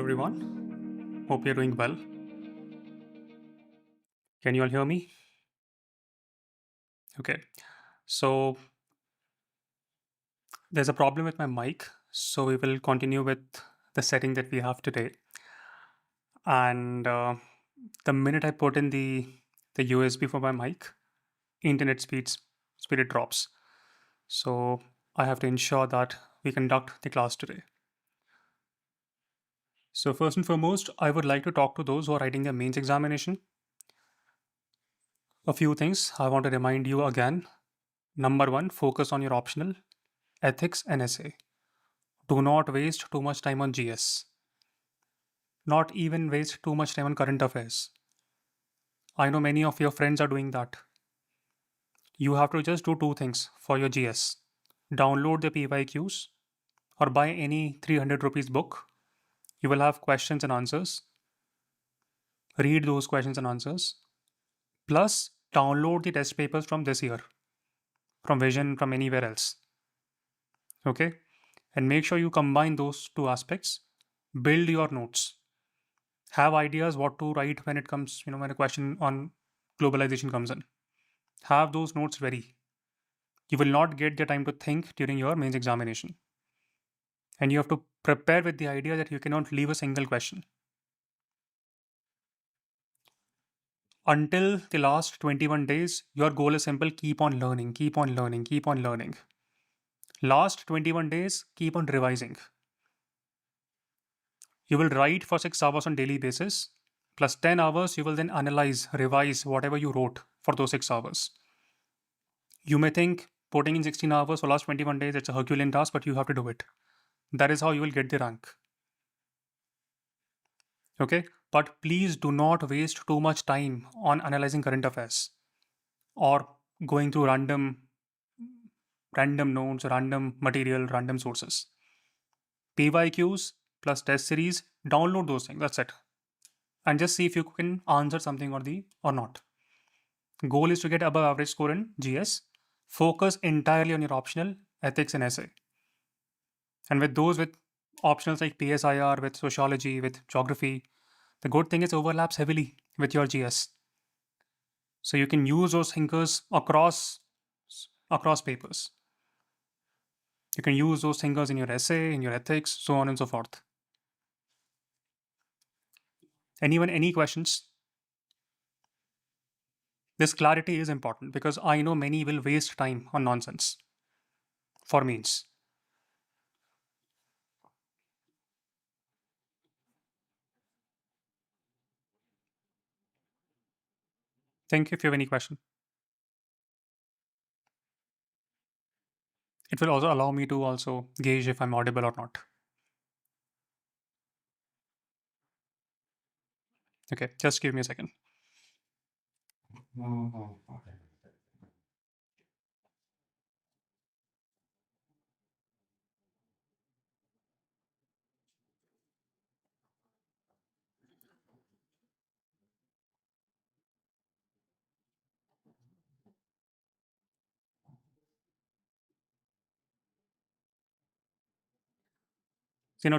everyone. Hope you're doing well. Can you all hear me? Okay. So there's a problem with my mic. So we will continue with the setting that we have today. And the minute I put in the USB for my mic, internet speed it drops. So I have to ensure that we conduct the class today. So first and foremost, I would like to talk to those who are writing their mains examination. A few things I want to remind you again. Number one, focus on your optional, ethics, and essay. Do not waste too much time on GS. Not even waste too much time on current affairs. I know many of your friends are doing that. You have to just do two things for your GS. Download the PYQs or buy any 300 rupees book. You will have questions and answers. Read those questions and answers. Plus, download the test papers from this year, from Vision, from anywhere else. Okay? And make sure you combine those two aspects. Build your notes. Have ideas what to write when it comes, when a question on globalization comes in. Have those notes ready. You will not get the time to think during your mains examination. And you have to prepare with the idea that you cannot leave a single question. Until the last 21 days, your goal is simple: keep on learning, keep on learning, keep on learning. Last 21 days, keep on revising. You will write for 6 hours on daily basis, plus 10 hours you will then analyze, revise whatever you wrote for those 6 hours. You may think putting in 16 hours for last 21 days, it's a Herculean task, but you have to do it. That is how you will get the rank. Okay? But please do not waste too much time on analyzing current affairs or going through random notes, random material, random sources. PYQs plus test series, download those things. That's it. And just see if you can answer something or not. Goal is to get above average score in GS. Focus entirely on your optional, ethics, and essay. And with optionals like PSIR, with sociology, with geography, the good thing is overlaps heavily with your GS. So you can use those thinkers across papers. You can use those thinkers in your essay, in your ethics, so on and so forth. Anyone, any questions? This clarity is important because I know many will waste time on nonsense for means. Think if you have any question. It will also allow me to also gauge if I'm audible or not. Okay, just give me a second.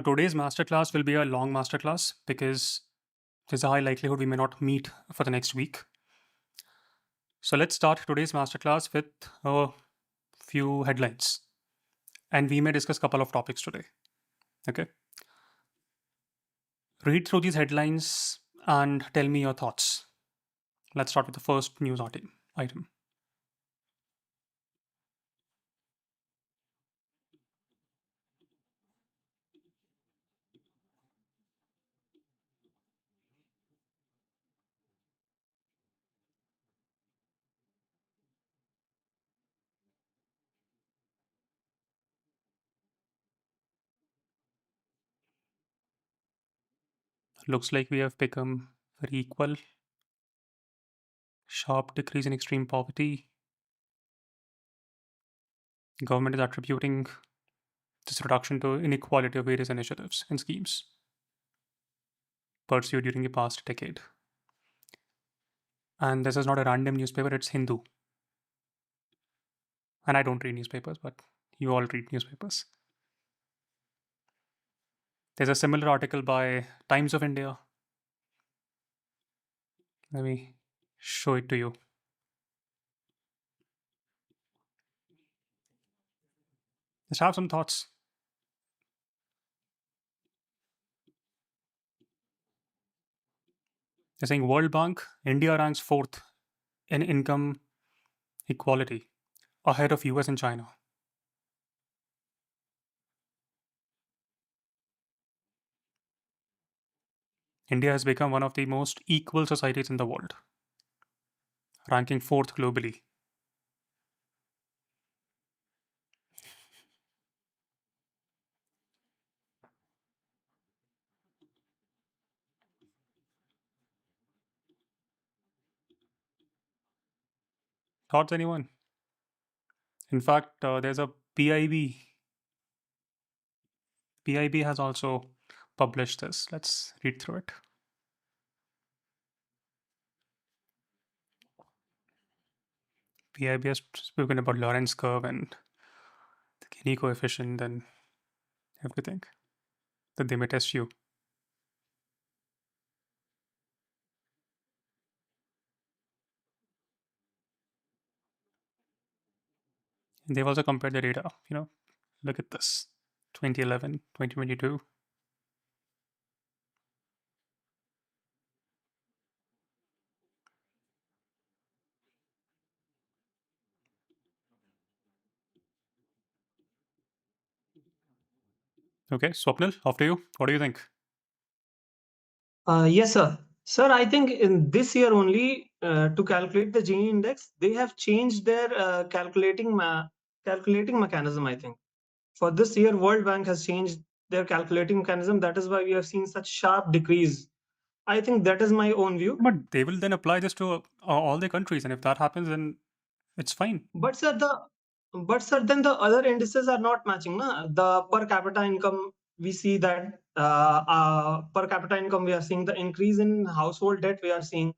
Today's masterclass will be a long masterclass because there's a high likelihood we may not meet for the next week. So let's start today's masterclass with a few headlines. And we may discuss a couple of topics today. Okay. Read through these headlines and tell me your thoughts. Let's start with the first news item. Looks like we have become very equal. Sharp decrease in extreme poverty. Government is attributing this reduction to inequality of various initiatives and schemes pursued during the past decade. And this is not a random newspaper, it's Hindu. And I don't read newspapers, but you all read newspapers. There's a similar article by Times of India. Let me show it to you. Just have some thoughts. They're saying World Bank, India ranks fourth in income equality, ahead of US and China. India has become one of the most equal societies in the world, ranking fourth globally. Thoughts, anyone? In fact, there's a PIB. PIB has also published this. Let's read through it. PIB has spoken about Lorentz curve and the Gini coefficient and everything that they may test you. And they've also compared the data. Look at this 2011, 2022. Okay, Swapnil, after you. What do you think? Yes, sir. Sir, I think in this year only, to calculate the Gini index, they have changed their calculating mechanism, I think. For this year, World Bank has changed their calculating mechanism. That is why we have seen such sharp decrease. I think that is my own view. But they will then apply this to all the countries, and if that happens, then it's fine. But sir, then the other indices are not matching. Na? The per capita income, we see that per capita income, we are seeing the increase in household debt. We are seeing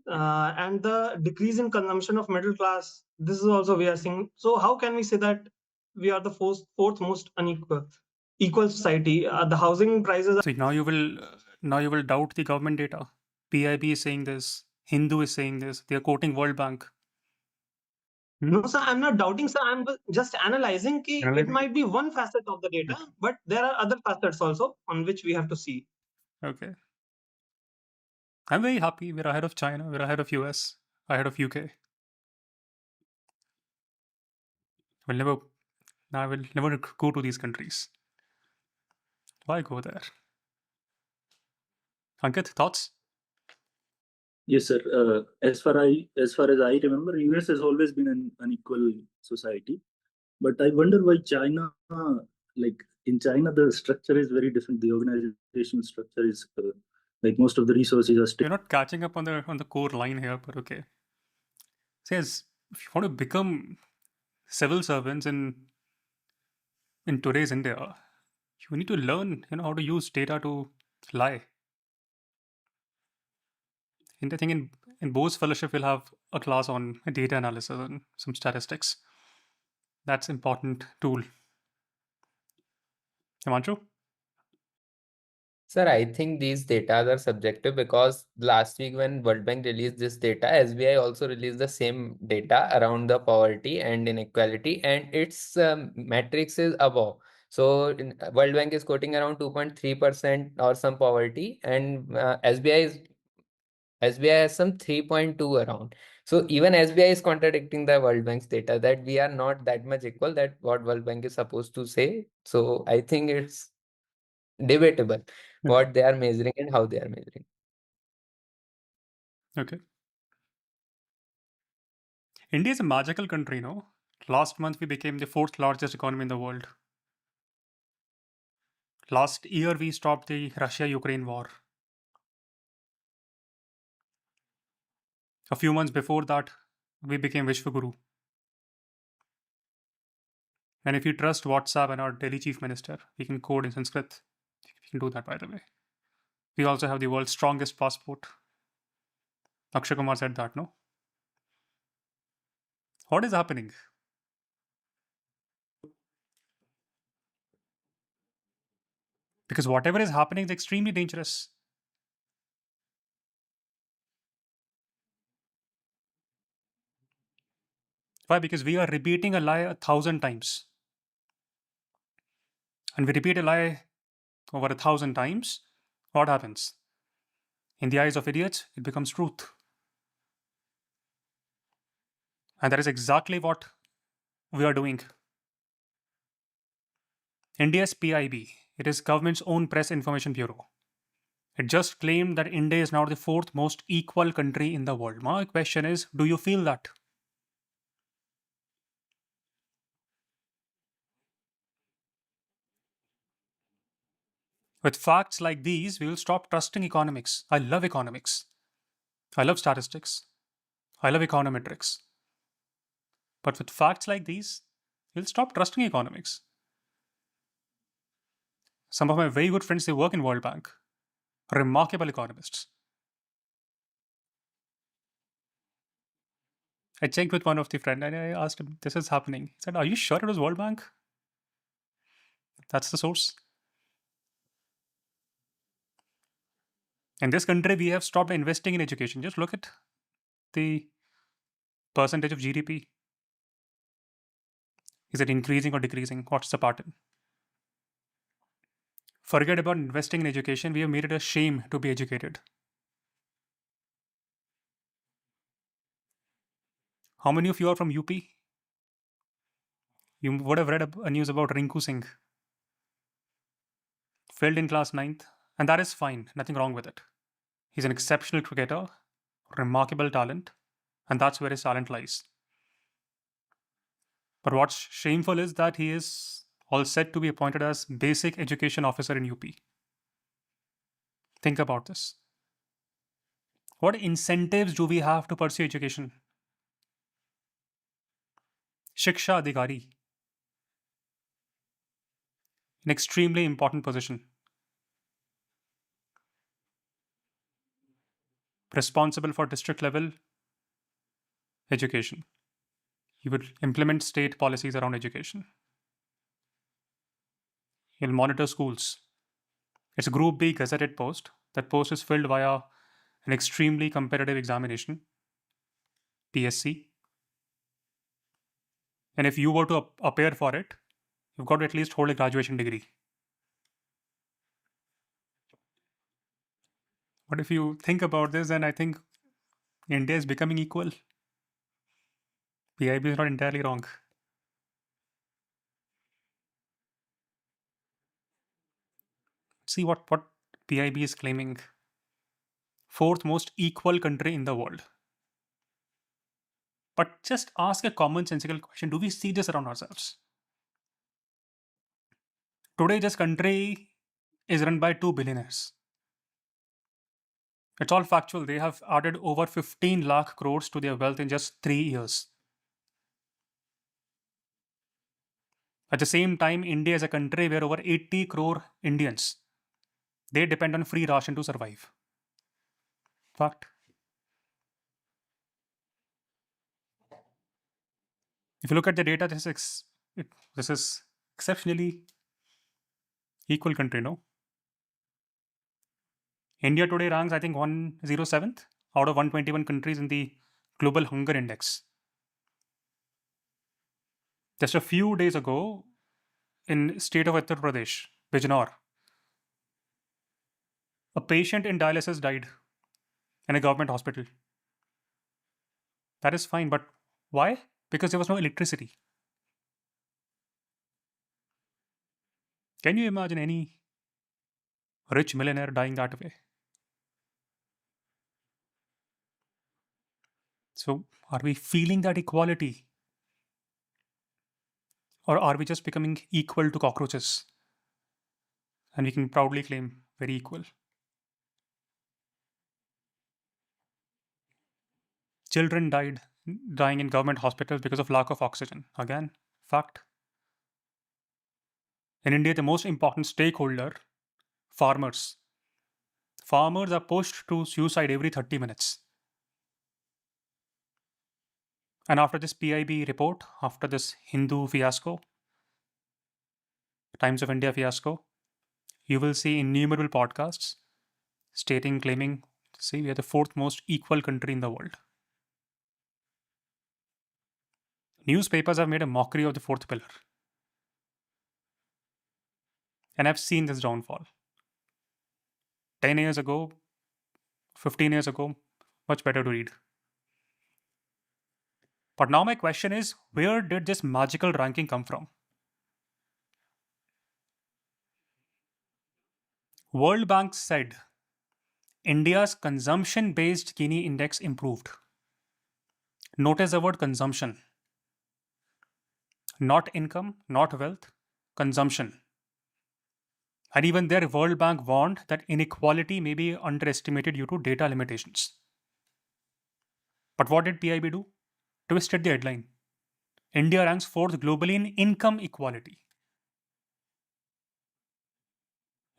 and the decrease in consumption of middle class. This is also we are seeing. So how can we say that we are the fourth most unequal equal society? The housing prices. So now you will doubt the government data. PIB is saying this. Hindu is saying this. They are quoting World Bank. No, sir, I'm not doubting, sir. I'm just analyzing. Ki it might be one facet of the data, but there are other facets also on which we have to see. Okay. I'm very happy. We're ahead of China. We're ahead of US. Ahead of UK. We'll never. I will never go to these countries. Why go there? Ankit, thoughts? Yes, sir. As far as I remember, US has always been an unequal society, but I wonder why China, like in China, the structure is very different. The organizational structure is like most of the resources are still. You're not catching up on the core line here, but okay. Says if you want to become civil servants in today's India, you need to learn, how to use data to lie. And I think in Bose Fellowship, we'll have a class on data analysis and some statistics. That's important tool. Himanshu? Sir, I think these data are subjective because last week when World Bank released this data, SBI also released the same data around the poverty and inequality, and its matrix is above. So World Bank is quoting around 2.3% or some poverty, and SBI has some 3.2 around. So even SBI is contradicting the World Bank's data that we are not that much equal that what World Bank is supposed to say. So I think it's debatable what they are measuring and how they are measuring. Okay. India is a magical country, no? Last month, we became the fourth largest economy in the world. Last year, we stopped the Russia-Ukraine war. A few months before that, we became Vishwaguru. And if you trust WhatsApp and our Delhi Chief Minister, we can code in Sanskrit. We can do that, by the way. We also have the world's strongest passport. Akshay Kumar said that, no? What is happening? Because whatever is happening is extremely dangerous. Why? Because we are repeating a lie 1,000 times. And we repeat a lie over 1,000 times, what happens? In the eyes of idiots, it becomes truth. And that is exactly what we are doing. India's PIB, it is government's own press information bureau. It just claimed that India is now the 4th most equal country in the world. My question is, do you feel that? With facts like these, we will stop trusting economics. I love economics. I love statistics. I love econometrics. But with facts like these, we'll stop trusting economics. Some of my very good friends, they work in World Bank. Remarkable economists. I checked with one of the friends and I asked him, this is happening. He said, are you sure it was World Bank? That's the source. In this country, we have stopped investing in education. Just look at the percentage of GDP. Is it increasing or decreasing? What's the pattern? Forget about investing in education. We have made it a shame to be educated. How many of you are from UP? You would have read a news about Rinku Singh. Failed in class 9th. And that is fine. Nothing wrong with it. He's an exceptional cricketer. Remarkable talent. And that's where his talent lies. But what's shameful is that he is all set to be appointed as basic education officer in UP. Think about this. What incentives do we have to pursue education? Shiksha Adhikari. An extremely important position. Responsible for district level education. He would implement state policies around education. He'll monitor schools. It's a Group B gazetted post. That post is filled via an extremely competitive examination, PSC. And if you were to appear for it, you've got to at least hold a graduation degree. But if you think about this, then I think India is becoming equal. PIB is not entirely wrong. See what PIB is claiming. 4th most equal country in the world. But just ask a commonsensical question. Do we see this around ourselves? Today, this country is run by 2 billionaires. It's all factual. They have added over 15 lakh crores to their wealth in just 3 years. At the same time, India is a country where over 80 crore Indians, they depend on free ration to survive. Fact. If you look at the data, this is exceptionally equal country, no? India today ranks, I think, 107th out of 121 countries in the Global Hunger Index. Just a few days ago, in state of Uttar Pradesh, Bijnor, a patient in dialysis died in a government hospital. That is fine, but why? Because there was no electricity. Can you imagine any rich millionaire dying that way? So, are we feeling that equality? Or are we just becoming equal to cockroaches? And we can proudly claim very equal. Children dying in government hospitals because of lack of oxygen. Again, fact. In India, the most important stakeholder, farmers. Farmers are pushed to suicide every 30 minutes. And after this PIB report, after this Hindu fiasco, Times of India fiasco, you will see innumerable podcasts claiming, see, we are the fourth most equal country in the world. Newspapers have made a mockery of the fourth pillar. And I've seen this downfall. 10 years ago, 15 years ago, much better to read. But now my question is, where did this magical ranking come from? World Bank said India's consumption-based Gini index improved. Notice the word consumption. Not income, not wealth, consumption. And even there, World Bank warned that inequality may be underestimated due to data limitations. But what did PIB do? Twisted the headline. India ranks fourth globally in income equality.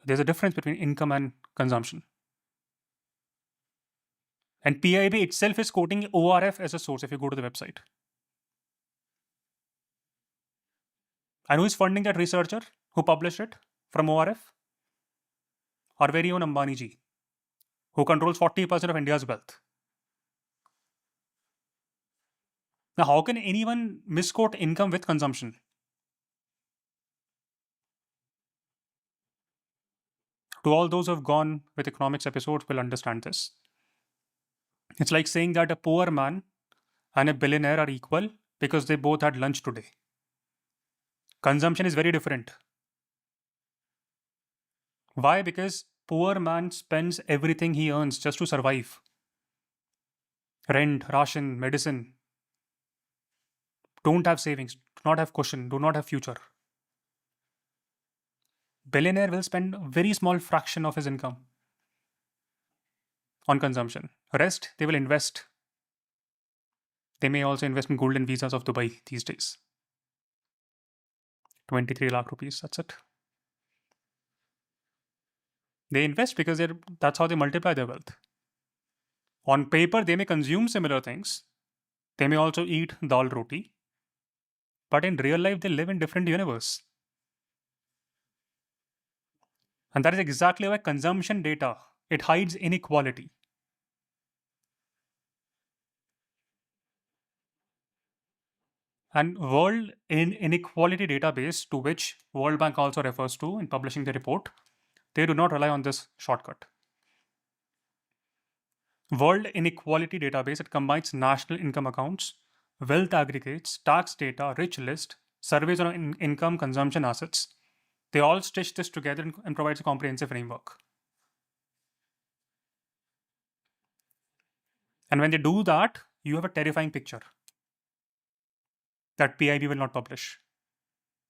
There's a difference between income and consumption. And PIB itself is quoting ORF as a source if you go to the website. And who is funding that researcher who published it from ORF? Our very own Ambani ji, who controls 40% of India's wealth. Now, how can anyone misquote income with consumption? To all those who have gone with economics episodes will understand this. It's like saying that a poor man and a billionaire are equal because they both had lunch today. Consumption is very different. Why? Because poor man spends everything he earns just to survive. Rent, ration, medicine. Don't have savings, do not have cushion, do not have future. Billionaire will spend a very small fraction of his income on consumption. Rest, they will invest. They may also invest in golden visas of Dubai these days. 23 lakh rupees, that's it. They invest because that's how they multiply their wealth. On paper, they may consume similar things. They may also eat dal roti. But in real life, they live in different universe. And that is exactly why consumption data, it hides inequality. And World Inequality Database, to which World Bank also refers to in publishing the report, they do not rely on this shortcut. World Inequality Database, it combines national income accounts, wealth aggregates, tax data, rich list, surveys on income, consumption, assets. They all stitch this together and provides a comprehensive framework. And when they do that, you have a terrifying picture that PIB will not publish.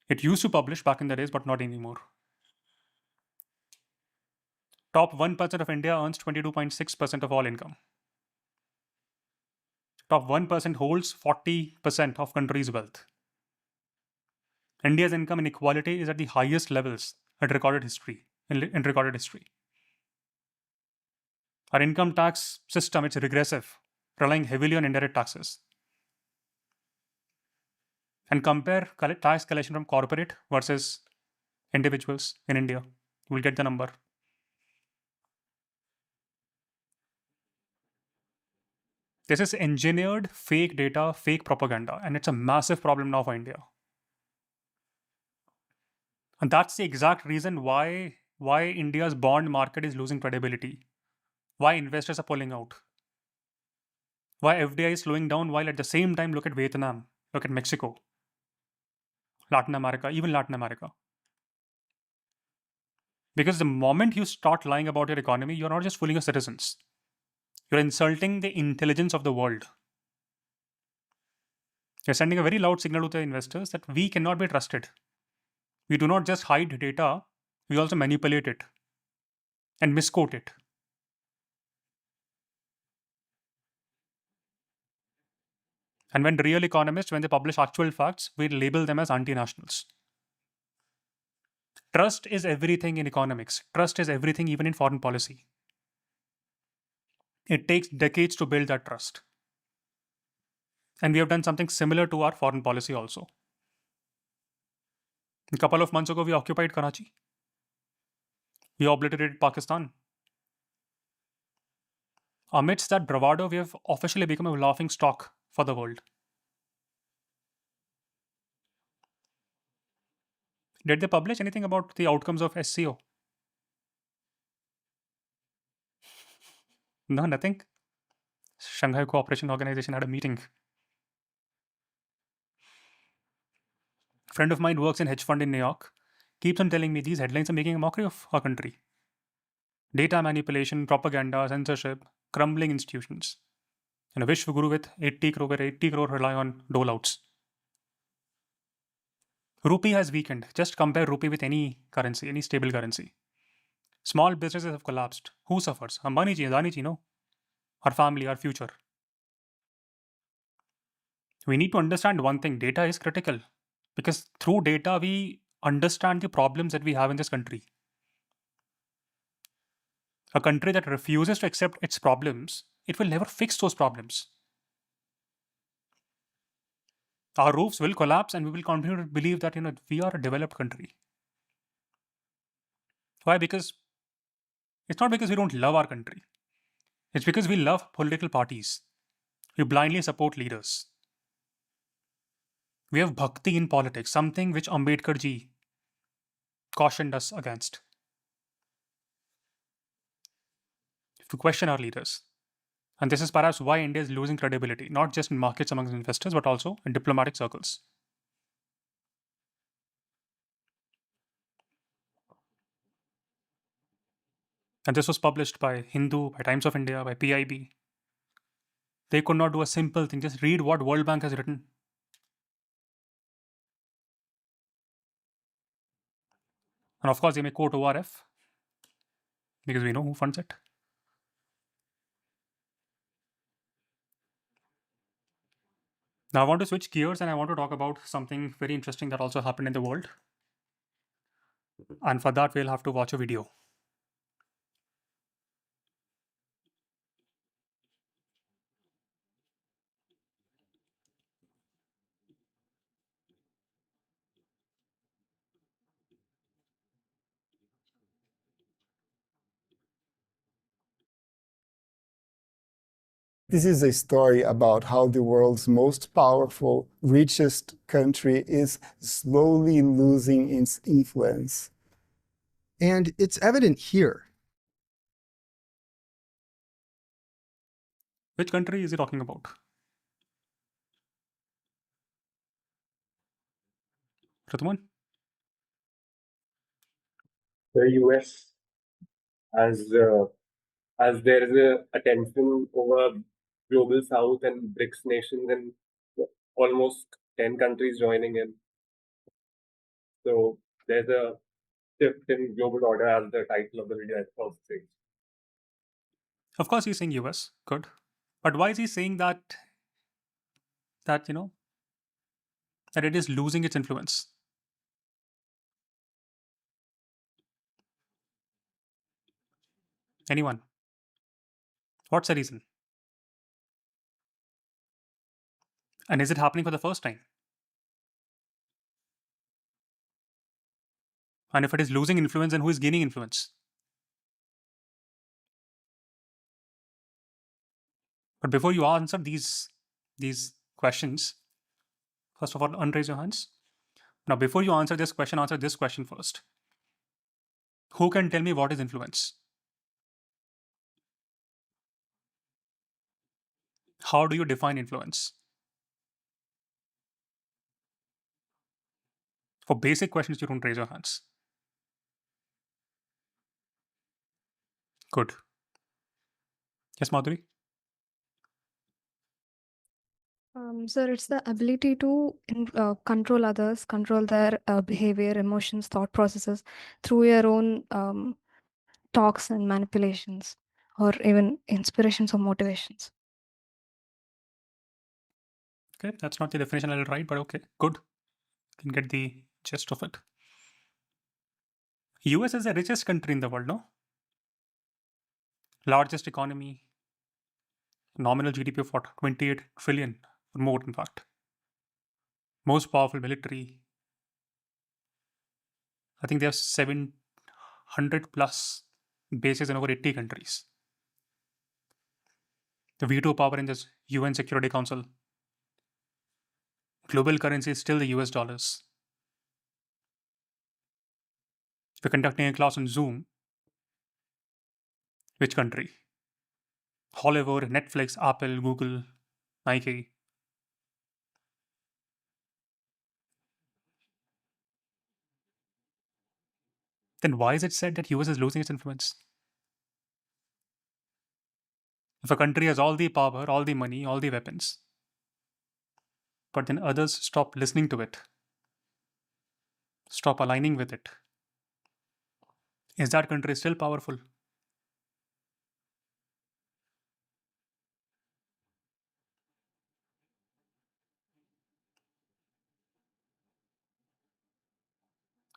It used to publish back in the days, but not anymore. Top 1% of India earns 22.6% of all income. Top 1% holds 40% of country's wealth. India's income inequality is at the highest levels in recorded history. Our income tax system, it's regressive, relying heavily on indirect taxes. And compare tax collection from corporate versus individuals in India. We'll get the number. This is engineered fake data, fake propaganda, and it's a massive problem now for India. And that's the exact reason why India's bond market is losing credibility. Why investors are pulling out. Why FDI is slowing down while at the same time look at Vietnam, look at Mexico, Latin America, even Latin America. Because the moment you start lying about your economy, you're not just fooling your citizens. You're insulting the intelligence of the world. You're sending a very loud signal to the investors that we cannot be trusted. We do not just hide data, we also manipulate it and misquote it. And when real economists, when they publish actual facts, we label them as anti-nationals. Trust is everything in economics. Trust is everything even in foreign policy. It takes decades to build that trust. And we have done something similar to our foreign policy also. A couple of months ago, we occupied Karachi. We obliterated Pakistan. Amidst that bravado, we have officially become a laughing stock for the world. Did they publish anything about the outcomes of SCO? No, nothing. Shanghai Cooperation Organization had a meeting. A friend of mine works in hedge fund in New York. Keeps on telling me these headlines are making a mockery of our country. Data manipulation, propaganda, censorship, crumbling institutions. And a Vishwaguru with 80 crore rely on doleouts. Rupee has weakened. Just compare rupee with any currency, any stable currency. Small businesses have collapsed. Who suffers? Ambani ji, Adani ji, no. Our family, our future. We need to understand one thing. Data is critical. Because through data, we understand the problems that we have in this country. A country that refuses to accept its problems, it will never fix those problems. Our roofs will collapse and we will continue to believe that we are a developed country. Why? Because it's not because we don't love our country. It's because we love political parties. We blindly support leaders. We have bhakti in politics, something which Ambedkar ji cautioned us against. To question our leaders. And this is perhaps why India is losing credibility, not just in markets among investors, but also in diplomatic circles. And this was published by Hindu, by Times of India, by PIB. They could not do a simple thing, just read what World Bank has written. And of course, they may quote ORF, because we know who funds it. Now I want to switch gears and I want to talk about something very interesting that also happened in the world. And for that, we'll have to watch a video. This is a story about how the world's most powerful, richest country is slowly losing its influence. And it's evident here. Which country is he talking about? Ratuman? The US, as there is a attention over global South and BRICS nations and almost 10 countries joining in. So there's a shift in global order, as the title of the video also says. Of course, he's saying US. Good. But why is he saying that that it is losing its influence? Anyone? What's the reason? And is it happening for the first time? And if it is losing influence, then who is gaining influence? But before you answer these questions, first of all, unraise your hands. Now, before you answer this question first. Who can tell me what is influence? How do you define influence? For basic questions, you don't raise your hands. Good. Yes, Madhuri? Sir, it's the ability to control others, control their behavior, emotions, thought processes through your own talks and manipulations, or even inspirations or motivations. Okay, that's not the definition I'll write, but okay, good. Can get the gist of it. US is the richest country in the world, no? Largest economy, nominal GDP of what? 28 trillion, or more in fact. Most powerful military. I think they have 100 plus bases in over 80 countries. The veto power in this UN Security Council. Global currency is still the US dollars. If you're conducting a class on Zoom, which country? Hollywood, Netflix, Apple, Google, Nike. Then why is it said that US is losing its influence? If a country has all the power, all the money, all the weapons, but then others stop listening to it, stop aligning with it, is that country still powerful?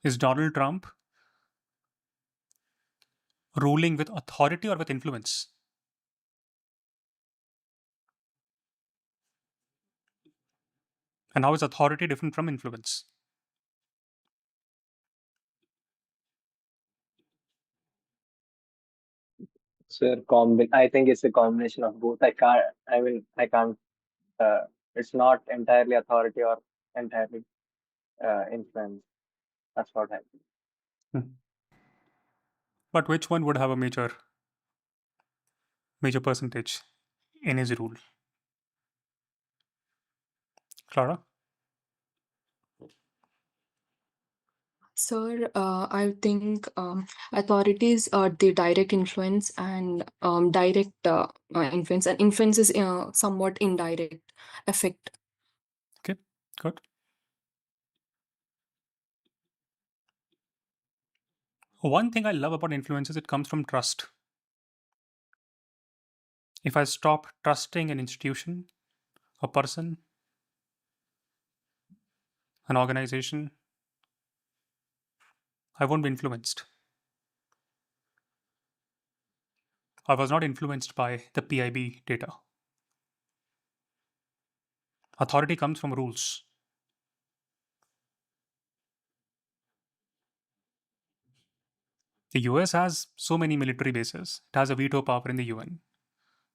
Is Donald Trump ruling with authority or with influence? And how is authority different from influence? So I think it's a combination of both. I can't. It's not entirely authority or entirely influence. That's what I think. But which one would have a major percentage in his rule? Clara? Sir, I think authorities are the direct influence and direct influence, and influence is somewhat indirect effect. Okay, good. One thing I love about influence is it comes from trust. If I stop trusting an institution, a person, an organization, I won't be influenced. I was not influenced by the PIB data. Authority comes from rules. The US has so many military bases. It has a veto power in the UN.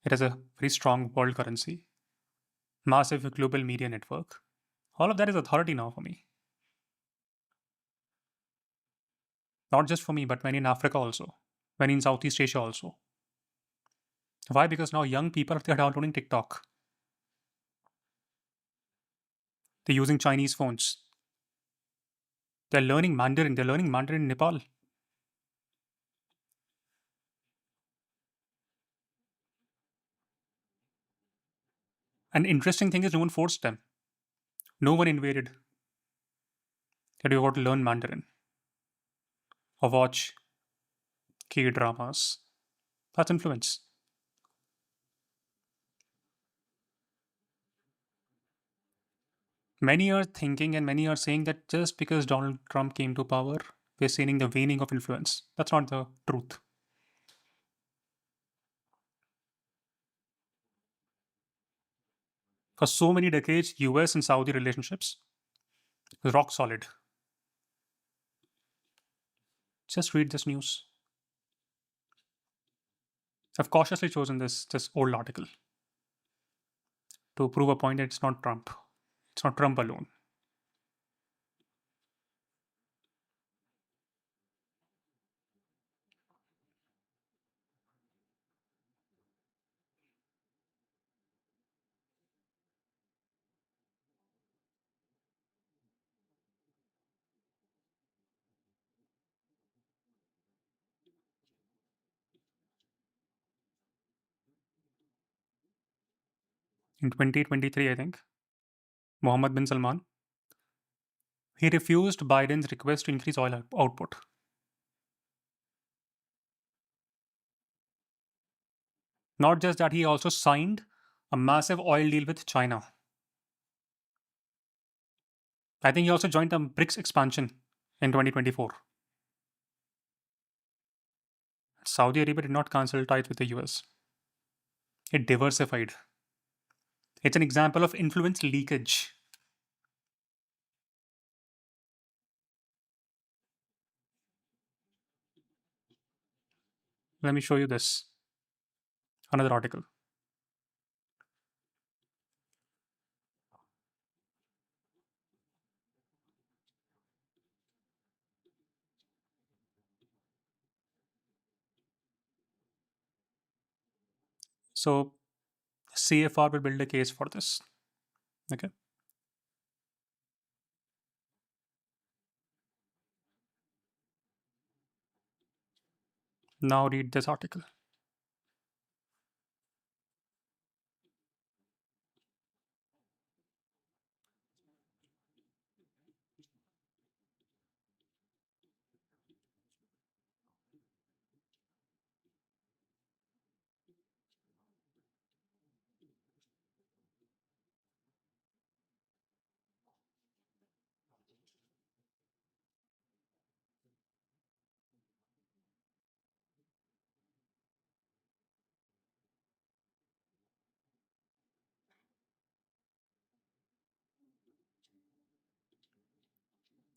It has a very strong world currency, massive global media network. All of that is authority now for me. Not just for me, but many in Africa also, many in Southeast Asia also. Why? Because now young people, they're downloading TikTok. They're using Chinese phones. They're learning Mandarin. They're learning Mandarin in Nepal. And interesting thing is, no one forced them. No one invaded that you got to learn Mandarin or watch K-dramas. That's influence. Many are thinking and many are saying that just because Donald Trump came to power, we're seeing the waning of influence. That's not the truth. For so many decades, US and Saudi relationships was rock solid. Just read this news. I've cautiously chosen this old article to prove a point that it's not Trump. It's not Trump alone. In 2023, I think, Mohammed bin Salman, he refused Biden's request to increase oil output. Not just that, he also signed a massive oil deal with China. I think he also joined the BRICS expansion in 2024. Saudi Arabia did not cancel ties with the US. It diversified. It's an example of influence leakage. Let me show you this. Another article. So CFR will build a case for this. Okay. Now read this article.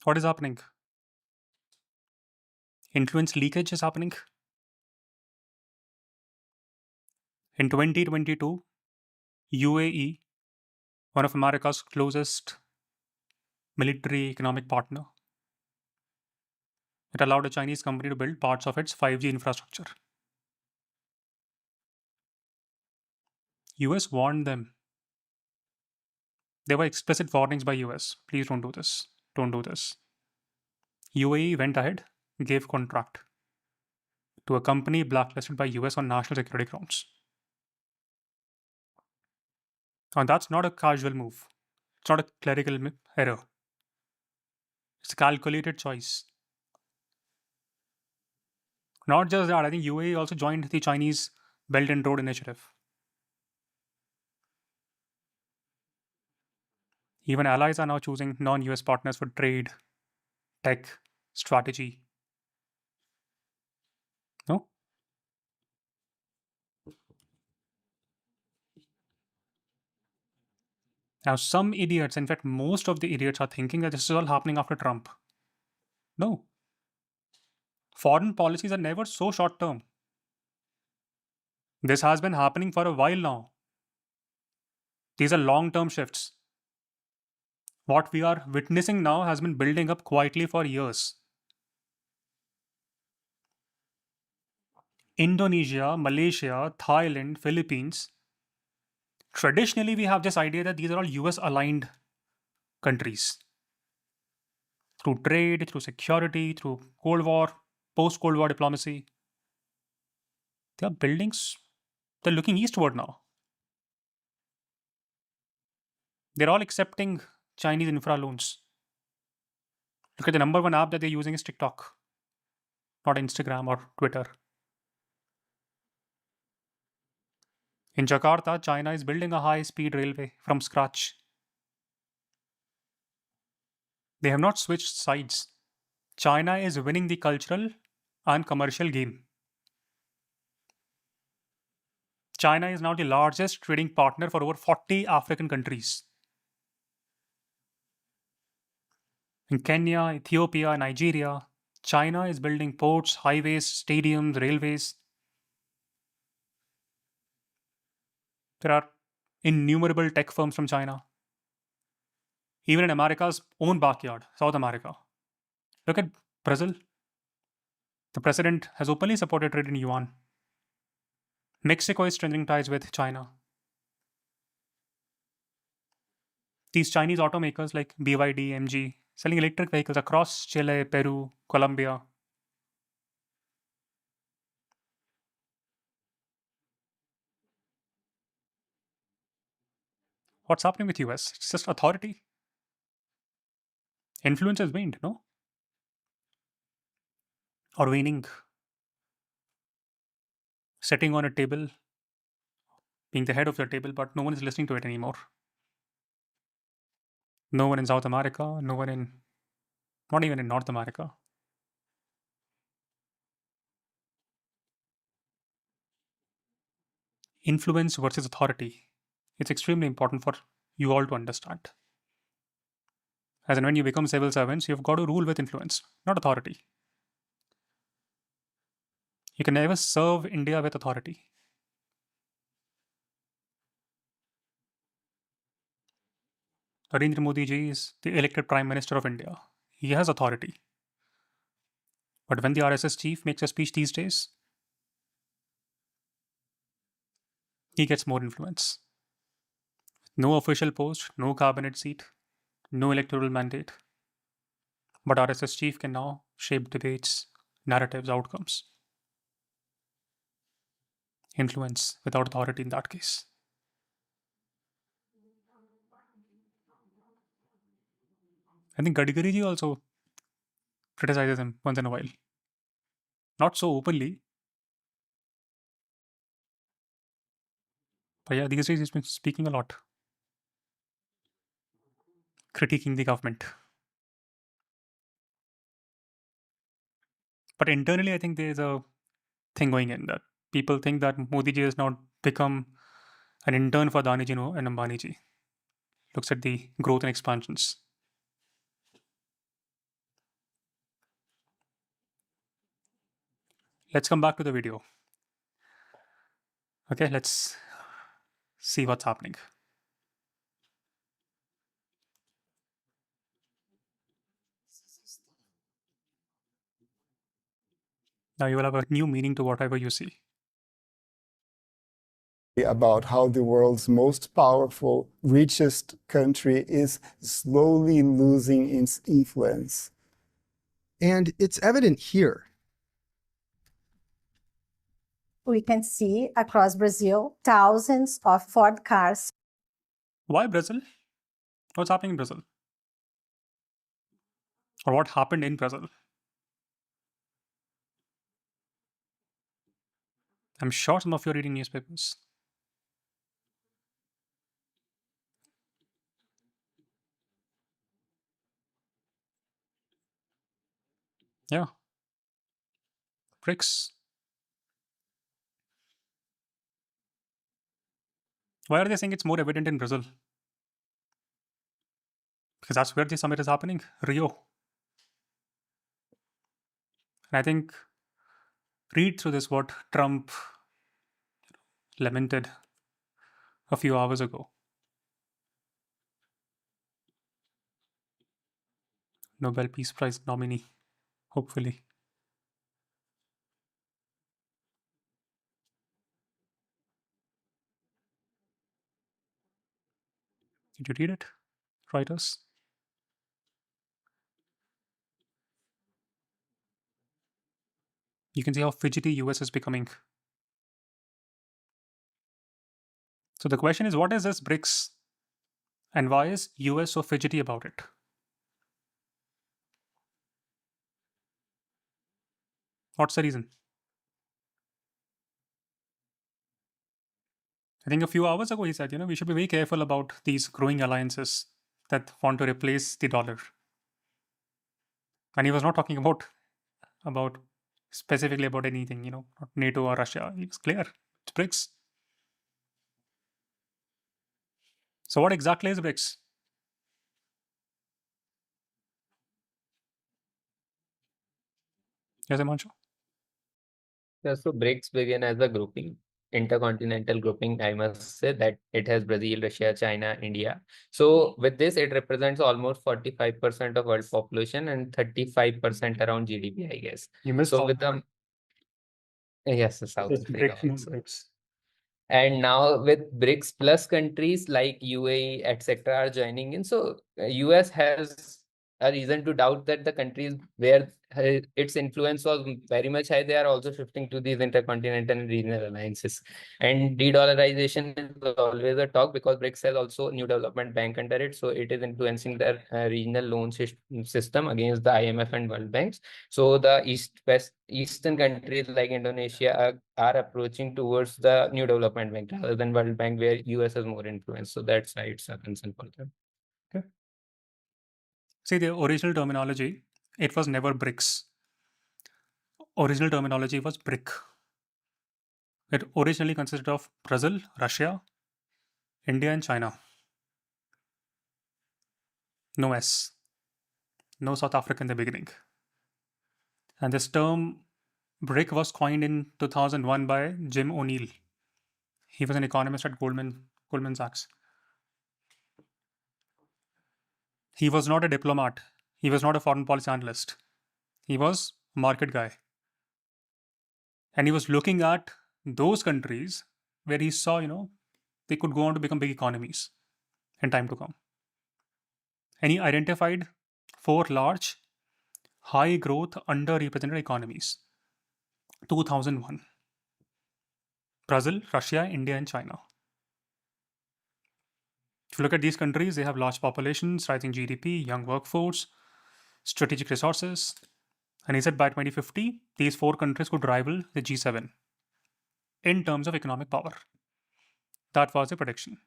What is happening? Influence leakage is happening. In 2022, UAE, one of America's closest military economic partner, it allowed a Chinese company to build parts of its 5G infrastructure. US warned them. There were explicit warnings by US. Please don't do this. Don't do this. UAE went ahead, gave contract to a company blacklisted by US on national security grounds. And that's not a casual move. It's not a clerical error. It's a calculated choice. Not just that, I think UAE also joined the Chinese Belt and Road Initiative. Even allies are now choosing non-US partners for trade, tech, strategy. No? Now, some idiots, in fact, most of the idiots are thinking that this is all happening after Trump. No. Foreign policies are never so short term. This has been happening for a while now. These are long-term shifts. What we are witnessing now has been building up quietly for years. Indonesia, Malaysia, Thailand, Philippines. Traditionally, we have this idea that these are all US aligned countries. Through trade, through security, through Cold War, post-Cold War diplomacy. They are buildings, they're looking eastward now. They're all accepting Chinese infra loans. Look at the number one app that they're using is TikTok, not Instagram or Twitter. In Jakarta, China is building a high-speed railway from scratch. They have not switched sides. China is winning the cultural and commercial game. China is now the largest trading partner for over 40 African countries. In Kenya, Ethiopia, Nigeria, China is building ports, highways, stadiums, railways. There are innumerable tech firms from China. Even in America's own backyard, South America. Look at Brazil. The president has openly supported trade in yuan. Mexico is strengthening ties with China. These Chinese automakers like BYD, MG, selling electric vehicles across Chile, Peru, Colombia. What's happening with US? It's just authority. Influence has waned, no? Or waning. Sitting on a table, being the head of the table, but no one is listening to it anymore. No one in South America, no one in, not even in North America. Influence versus authority. It's extremely important for you all to understand. As in when you become civil servants, you've got to rule with influence, not authority. You can never serve India with authority. Narendra Modi ji is the elected Prime Minister of India. He has authority. But when the RSS chief makes a speech these days, he gets more influence. No official post, no cabinet seat, no electoral mandate. But RSS chief can now shape debates, narratives, outcomes. Influence without authority in that case. I think Gadkari ji also criticizes him once in a while. Not so openly. But yeah, these days he's been speaking a lot. Critiquing the government. But internally, I think there's a thing going in that people think that Modi ji has now become an intern for Adani ji and Ambani ji. Looks at the growth and expansions. Let's come back to the video. Okay, let's see what's happening. Now you will have a new meaning to whatever you see. About how the world's most powerful, richest country is slowly losing its influence. And it's evident here. We can see across Brazil thousands of Ford cars. Why Brazil? What's happening in Brazil? Or what happened in Brazil? I'm sure some of you are reading newspapers. Yeah. BRICS. Why are they saying it's more evident in Brazil? Because that's where the summit is happening, Rio. And I think, read through this what Trump lamented a few hours ago. Nobel Peace Prize nominee, hopefully. Did you read it, writers? You can see how fidgety US is becoming. So the question is, what is this BRICS? And why is US so fidgety about it? What's the reason? I think a few hours ago he said, we should be very careful about these growing alliances that want to replace the dollar. And he was not talking about specifically about anything, not NATO or Russia. He was clear. It's BRICS. So what exactly is BRICS? Yes, Himanshu? Yeah, so BRICS begin as a grouping, intercontinental grouping. I must say that it has Brazil, Russia, China, India. So with this, it represents almost 45% of world population and 35% around GDP, I guess. You missed So with the yes, the South Africa also. BRICS. And now with BRICS plus countries like UAE, etc., are joining in. So US has a reason to doubt that the countries where its influence was very much high, they are also shifting to these intercontinental and regional alliances. And de-dollarization is always a talk because BRICS has also new development bank under it. So it is influencing their regional loan system against the IMF and World Banks. So the Eastern countries like Indonesia are approaching towards the new development bank rather than World Bank, where US has more influence. So that's why it's a concern for them. Okay. See, the original terminology, it was never BRICS. Original terminology was BRIC. It originally consisted of Brazil, Russia, India, and China. No S. No South Africa in the beginning. And this term BRIC was coined in 2001 by Jim O'Neill. He was an economist at Goldman Sachs. He was not a diplomat. He was not a foreign policy analyst. He was a market guy. And he was looking at those countries where he saw, they could go on to become big economies in time to come. And he identified 4 large, high growth, underrepresented economies. 2001. Brazil, Russia, India, and China. If you look at these countries, they have large populations, rising GDP, young workforce, strategic resources. And he said by 2050, these 4 countries could rival the G7 in terms of economic power. That was the prediction.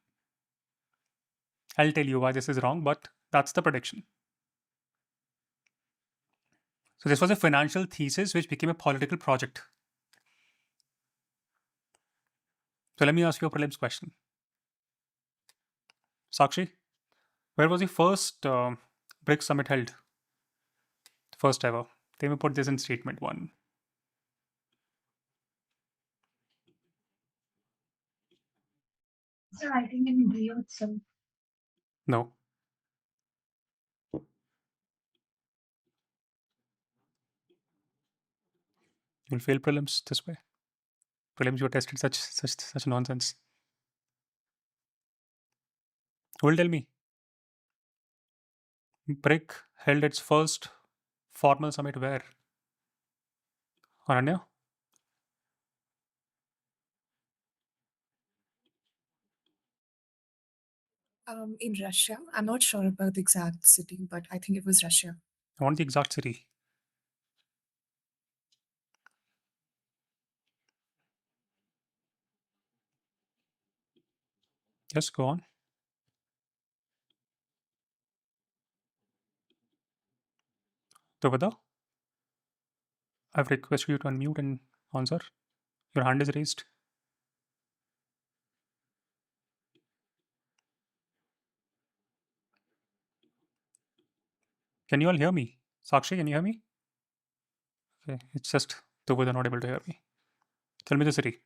I'll tell you why this is wrong, but that's the prediction. So this was a financial thesis which became a political project. So let me ask you a prelims question. Sakshi, where was the first BRICS Summit held? First ever. Let me put this in statement 1. Sir, I think in Rio itself. No. You'll fail prelims this way. Prelims, you are tested such nonsense. Who will tell me? BRIC held its first formal summit where? Ananya? In Russia. I'm not sure about the exact city, but I think it was Russia. I want the exact city. Yes, go on. Tuvada? I've requested you to unmute and answer. Your hand is raised. Can you all hear me? Sakshi, can you hear me? Okay, it's just Tuvada not able to hear me. Tell me the city.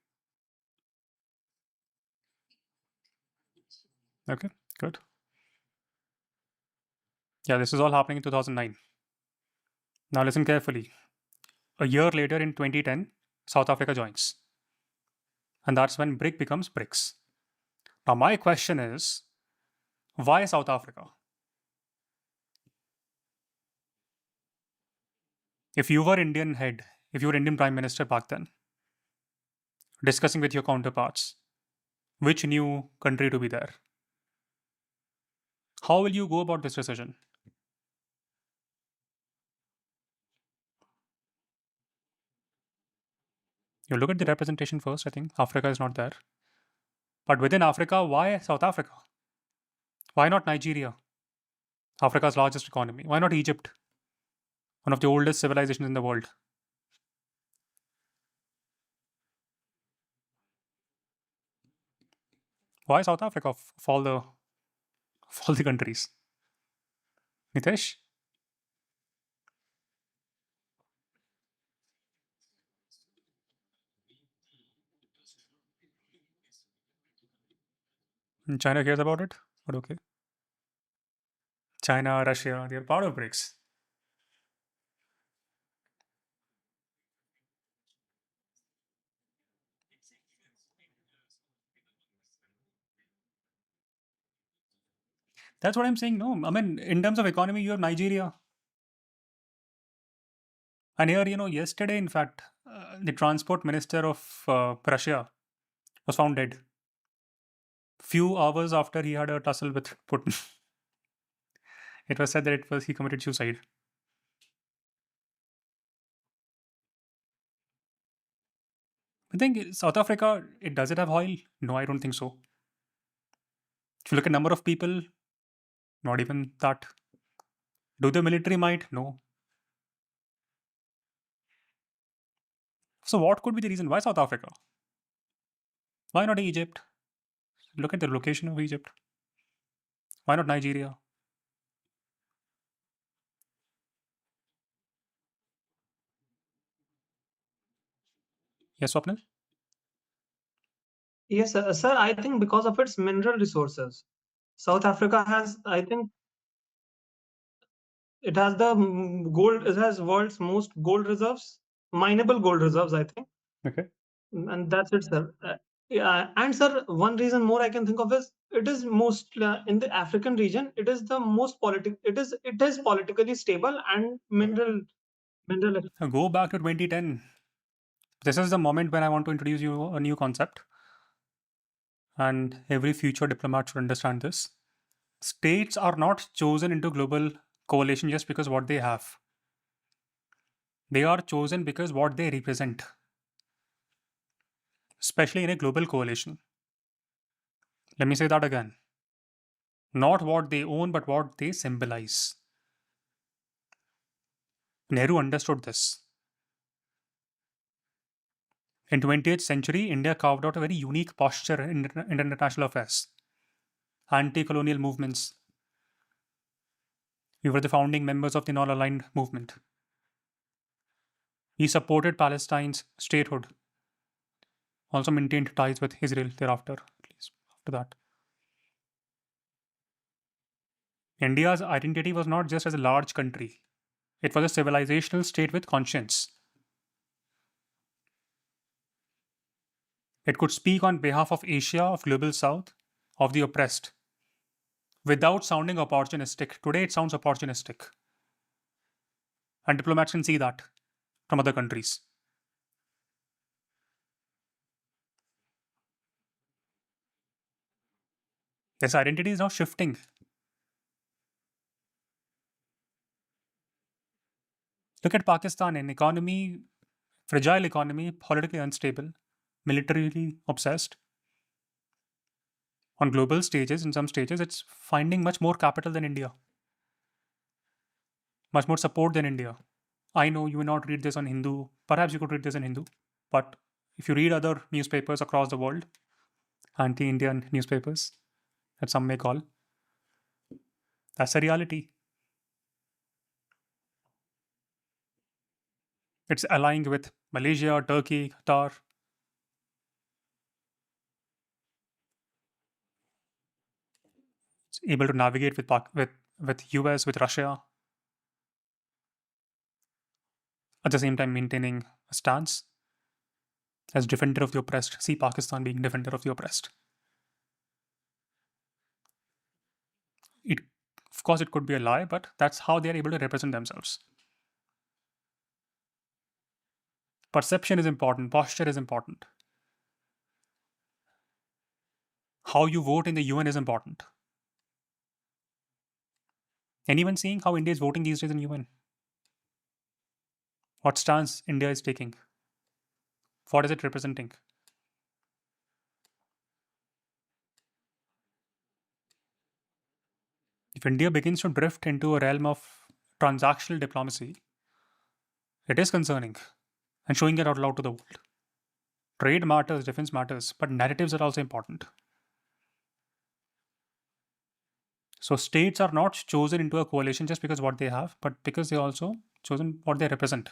Okay, good. Yeah, this is all happening in 2009. Now listen carefully. A year later in 2010, South Africa joins. And that's when BRIC becomes BRICS. Now my question is, why South Africa? If you were Indian head, if you were Indian Prime Minister back then, discussing with your counterparts, which new country to be there? How will you go about this decision? You look at the representation first, I think. Africa is not there. But within Africa, why South Africa? Why not Nigeria? Africa's largest economy. Why not Egypt? One of the oldest civilizations in the world. Why South Africa of all the countries? Nitesh? And China cares about it? But okay. China, Russia, they are part of BRICS. That's what I'm saying. No, I mean, in terms of economy, you have Nigeria. And here, yesterday, in fact, the transport minister of Russia was found dead. Few hours after he had a tussle with Putin. It was said that he committed suicide. I think South Africa, does it have oil? No, I don't think so. If you look at number of people, not even that. Do the military might? No. So what could be the reason? Why South Africa? Why not Egypt? Look at the location of Egypt. Why not Nigeria? Yes, Swapnil? Yes, sir. I think because of its mineral resources, South Africa has, I think, it has the gold. It has world's most gold reserves, mineable gold reserves, I think. Okay. And that's it, sir. Yeah, and sir, one reason more I can think of is it is most in the African region. It is the most It is politically stable and mineral. Go back to 2010. This is the moment when I want to introduce you a new concept, and every future diplomat should understand this. States are not chosen into global coalition just because what they have. They are chosen because what they represent, especially in a global coalition. Let me say that again. Not what they own, but what they symbolize. Nehru understood this. In 20th century, India carved out a very unique posture in international affairs. Anti-colonial movements. We were the founding members of the non-aligned movement. We supported Palestine's statehood. Also maintained ties with Israel thereafter, at least after that. India's identity was not just as a large country. It was a civilizational state with conscience. It could speak on behalf of Asia, of Global South, of the oppressed, without sounding opportunistic. Today it sounds opportunistic. And diplomats can see that from other countries. This identity is now shifting. Look at Pakistan, an economy, fragile economy, politically unstable, militarily obsessed. On global stages, in some stages, it's finding much more capital than India, much more support than India. I know you will not read this on Hindu. Perhaps you could read this in Hindu. But if you read other newspapers across the world, anti-Indian newspapers, that some may call, that's a reality. It's allying with Malaysia, Turkey, Qatar. It's able to navigate with US, with Russia. At the same time, maintaining a stance as defender of the oppressed. See Pakistan being defender of the oppressed. Of course, it could be a lie, but that's how they are able to represent themselves. Perception is important. Posture is important. How you vote in the UN is important. Anyone seeing how India is voting these days in UN? What stance India is taking? What is it representing? If India begins to drift into a realm of transactional diplomacy, it is concerning and showing it out loud to the world. Trade matters, defense matters, but narratives are also important. So states are not chosen into a coalition just because what they have, but because they also chosen what they represent.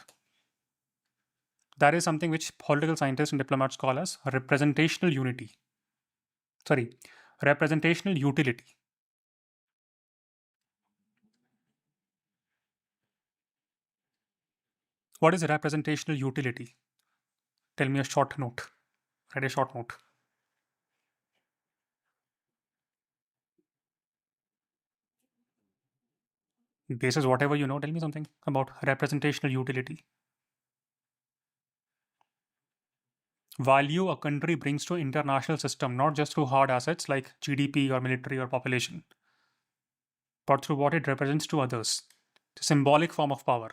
That is something which political scientists and diplomats call as representational unity. Representational utility. What is representational utility? Tell me a short note. Write a short note. Basis whatever you know, tell me something about representational utility. Value a country brings to international system, not just through hard assets like GDP or military or population, but through what it represents to others. It's a symbolic form of power.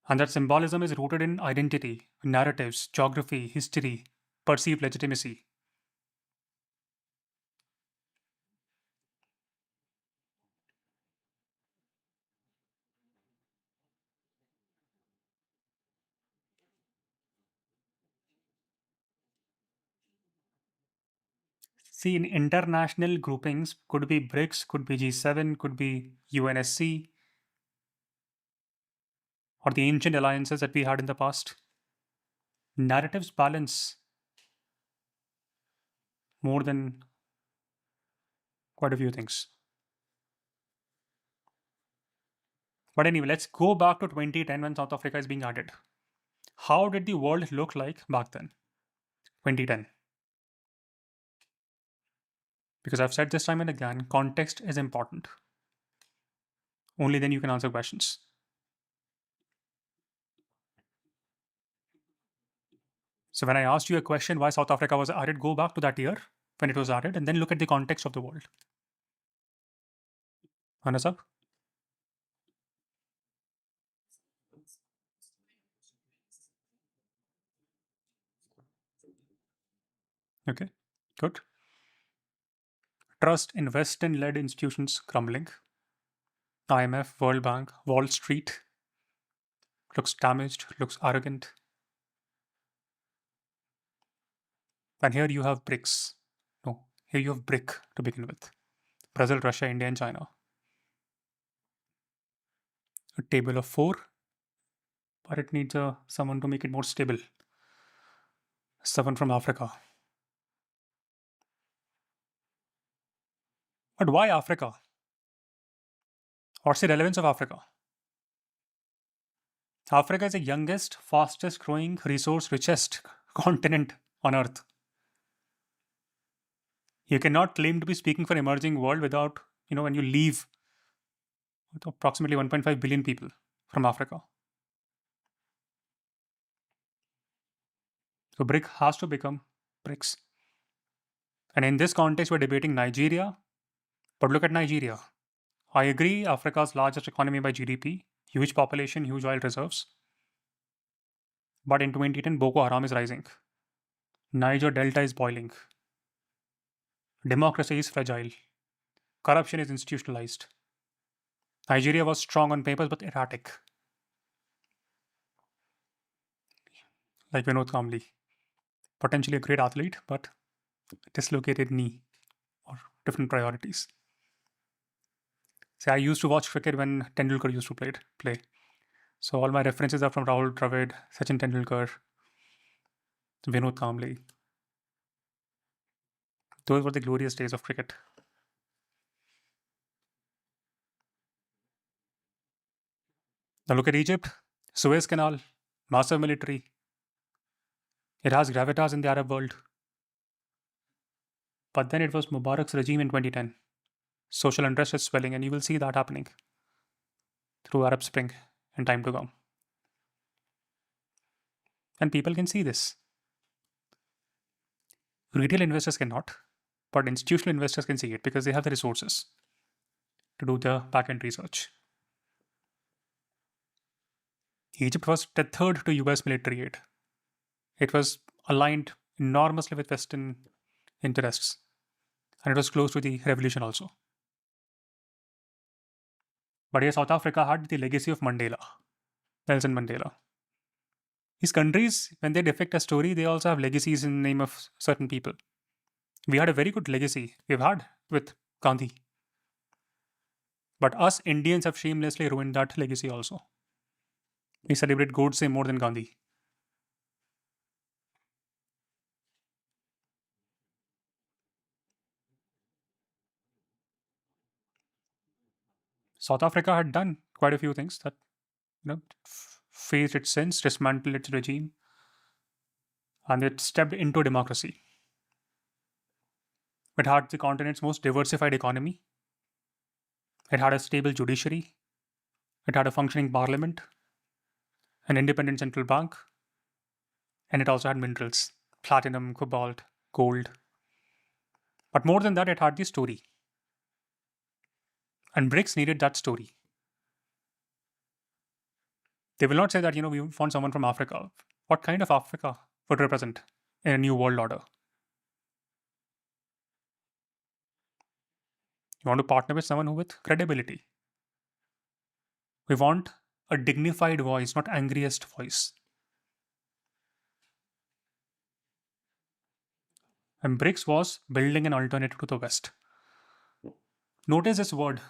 And that symbolism is rooted in identity, narratives, geography, history, perceived legitimacy. See, in international groupings, could be BRICS, could be G7, could be UNSC, or the ancient alliances that we had in the past. narratives balance more than quite a few things. But anyway, let's go back to 2010 when South Africa is being added. How did the world look like back then, 2010? Because I've said this time and again, context is important. Only then you can answer questions. So when I asked you a question why South Africa was added, go back to that year when it was added and then look at the context of the world. Anas up? Okay, good. Trust in Western-led institutions crumbling. IMF, World Bank, Wall Street looks damaged, looks arrogant. And here you have BRICS. No, here you have BRIC to begin with. Brazil, Russia, India, and China. A table of 4, but it needs someone to make it more stable. 7 from Africa. But why Africa? What's the relevance of Africa? Africa is the youngest, fastest growing, resource richest continent on Earth. You cannot claim to be speaking for emerging world without, when you leave with approximately 1.5 billion people from Africa. So BRIC has to become BRICS. And in this context, we're debating Nigeria. But look at Nigeria. I agree, Africa's largest economy by GDP, huge population, huge oil reserves. But in 2010, Boko Haram is rising. Niger Delta is boiling. Democracy is fragile. Corruption is institutionalized. Nigeria was strong on papers but erratic. Like Vinod Kamli. Potentially a great athlete, but dislocated knee or different priorities. See, I used to watch cricket when Tendulkar used to play. So all my references are from Rahul Dravid, Sachin Tendulkar, Vinod Kamli. Those were the glorious days of cricket. Now look at Egypt, Suez Canal, massive military. It has gravitas in the Arab world. But then it was Mubarak's regime in 2010. Social unrest is swelling, and you will see that happening through Arab Spring in time to come. And people can see this. Retail investors cannot, but institutional investors can see it because they have the resources to do the back-end research. Egypt was tethered to US military aid. It was aligned enormously with Western interests, and it was close to the revolution also. But here South Africa had the legacy of Mandela, Nelson Mandela. These countries, when they depict a story, they also have legacies in the name of certain people. We had a very good legacy we've had with Gandhi. But us Indians have shamelessly ruined that legacy also. We celebrate Godse more than Gandhi. South Africa had done quite a few things that, faced its sins, dismantled its regime, and it stepped into democracy. It had the continent's most diversified economy. It had a stable judiciary. It had a functioning parliament, an independent central bank, and it also had minerals, platinum, cobalt, gold. But more than that, it had the story. And BRICS needed that story. They will not say that, we found someone from Africa. What kind of Africa would represent in a new world order? You want to partner with someone with credibility. We want a dignified voice, not angriest voice. And BRICS was building an alternative to the West. Notice this word,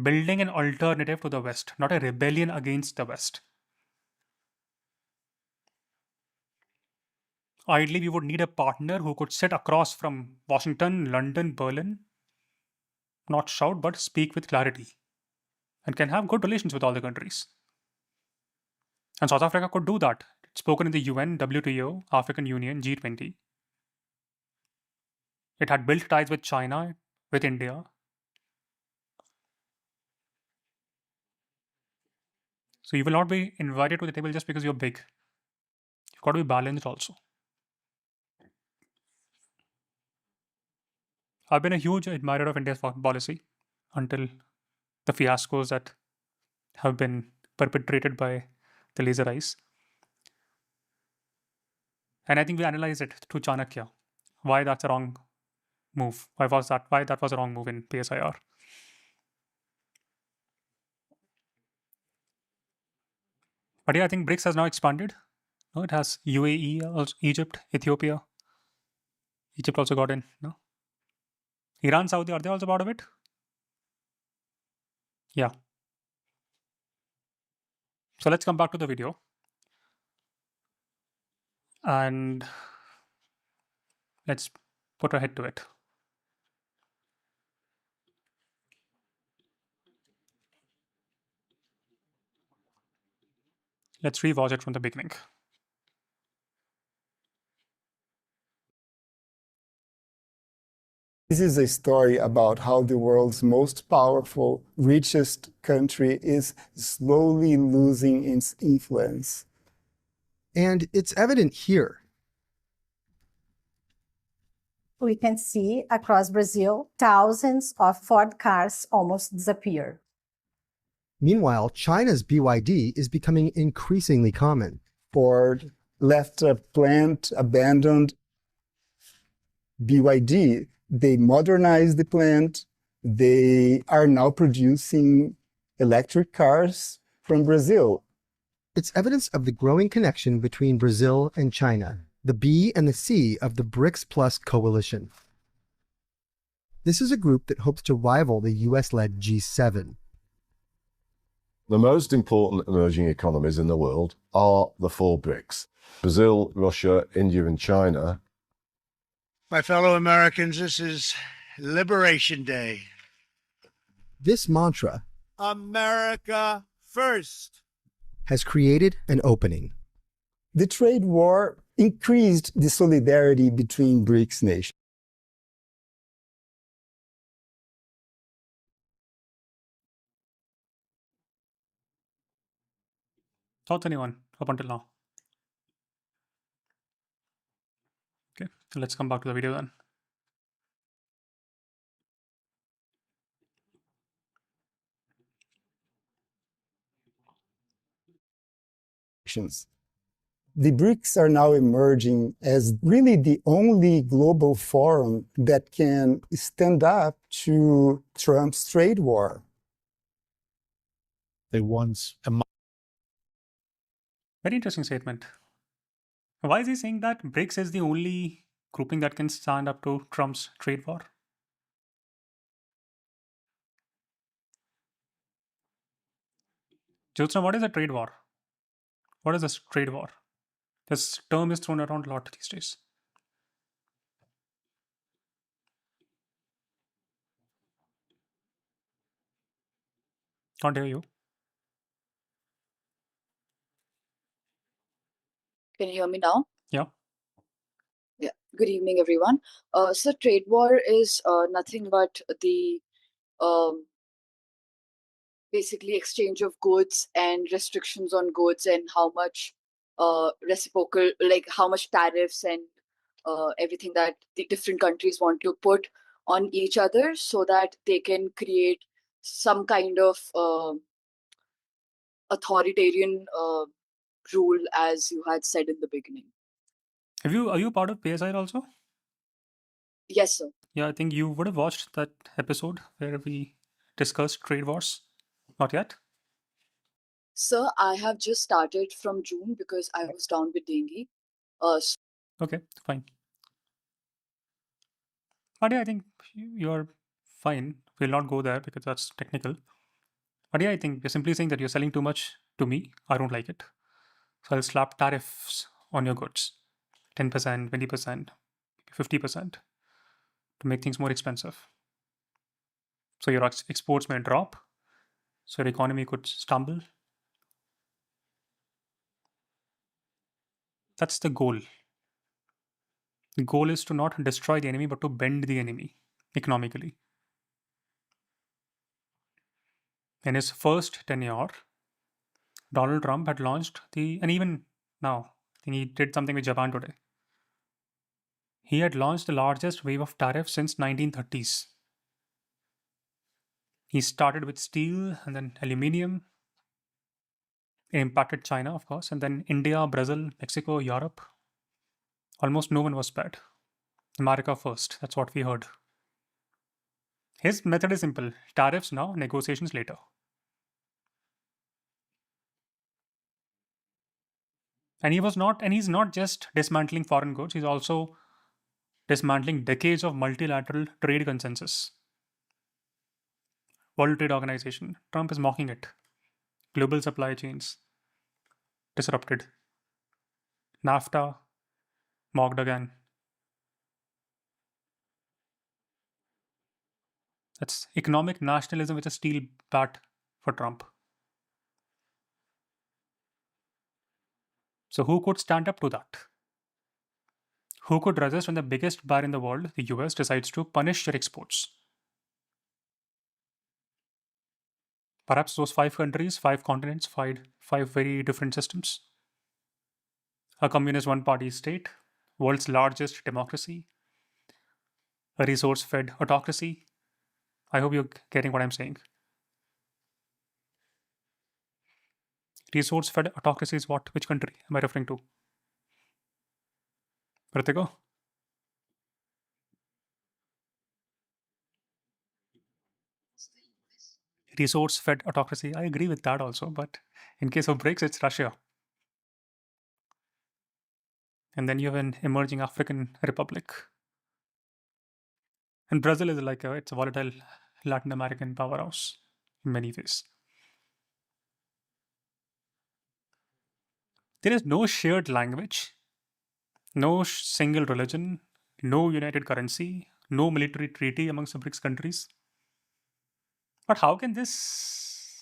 building an alternative to the West, not a rebellion against the West. Ideally, we would need a partner who could sit across from Washington, London, Berlin, not shout, but speak with clarity, and can have good relations with all the countries. And South Africa could do that. It's spoken in the UN, WTO, African Union, G20. It had built ties with China, with India. So you will not be invited to the table just because you're big. You've got to be balanced also. I've been a huge admirer of India's foreign policy until the fiascos that have been perpetrated by the laser eyes. And I think we analyzed it through Chanakya, why that's a wrong move. Why that was a wrong move in PSIR. But yeah, I think BRICS has now expanded. No, it has UAE, also Egypt, Ethiopia. Egypt also got in. No? Iran, Saudi, are they also part of it? Yeah. So let's come back to the video. And let's put our head to it. Let's rewatch it from the beginning. This is a story about how the world's most powerful, richest country is slowly losing its influence. And it's evident here. We can see across Brazil, thousands of Ford cars almost disappear. Meanwhile, China's BYD is becoming increasingly common. Ford left a plant abandoned. BYD, they modernized the plant. They are now producing electric cars from Brazil. It's evidence of the growing connection between Brazil and China, the B and the C of the BRICS Plus coalition. This is a group that hopes to rival the US-led G7. The most important emerging economies in the world are the four BRICS: Brazil, Russia, India, and China. My fellow Americans, this is Liberation Day. This mantra, America first, has created an opening. The trade war increased the solidarity between BRICS nations. Thoughts, anyone, up until now? Okay, so let's come back to the video then. The BRICS are now emerging as really the only global forum that can stand up to Trump's trade war. They once Very interesting statement. Why is he saying that BRICS is the only grouping that can stand up to Trump's trade war? Jyotsna, what is a trade war? What is this trade war? This term is thrown around a lot these days. Can't hear you. Can you hear me now? Yeah. Yeah. Good evening, everyone. So trade war is nothing but the basically exchange of goods and restrictions on goods and how much reciprocal, like how much tariffs and everything that the different countries want to put on each other so that they can create some kind of authoritarian rule, as you had said in the beginning. Are you part of PSI also? Yes, sir. Yeah, I think you would have watched that episode where we discussed trade wars. Not yet? Sir, I have just started from June because I was down with dengue. Okay, fine. But yeah, I think you're fine. We'll not go there because that's technical. But yeah, I think you're simply saying that you're selling too much to me. I don't like it. So I'll slap tariffs on your goods. 10%, 20%, 50% to make things more expensive. So your exports may drop, so your economy could stumble. That's the goal. The goal is to not destroy the enemy, but to bend the enemy economically. In his first tenure, Donald Trump had launched and even now, I think he did something with Japan today. He had launched the largest wave of tariffs since 1930s. He started with steel and then aluminium. It impacted China, of course, and then India, Brazil, Mexico, Europe. Almost no one was spared. America first, that's what we heard. His method is simple. Tariffs now, negotiations later. And he's not just dismantling foreign goods, he's also dismantling decades of multilateral trade consensus. World Trade Organization, Trump is mocking it. Global supply chains disrupted. NAFTA, mocked again. That's economic nationalism with a steel bat for Trump. So who could stand up to that? Who could resist when the biggest buyer in the world, the US, decides to punish your exports? Perhaps those 5 countries, 5 continents, 5 very different systems. A communist one-party state, world's largest democracy, a resource-fed autocracy. I hope you're getting what I'm saying. Resource-fed autocracy is what? Which country am I referring to? Ritika? Resource-fed autocracy. I agree with that also, but in case of BRICS, it's Russia. And then you have an emerging African republic. And Brazil is like it's a volatile Latin American powerhouse in many ways. There is no shared language, no single religion, no united currency, no military treaty amongst the BRICS countries. But how can this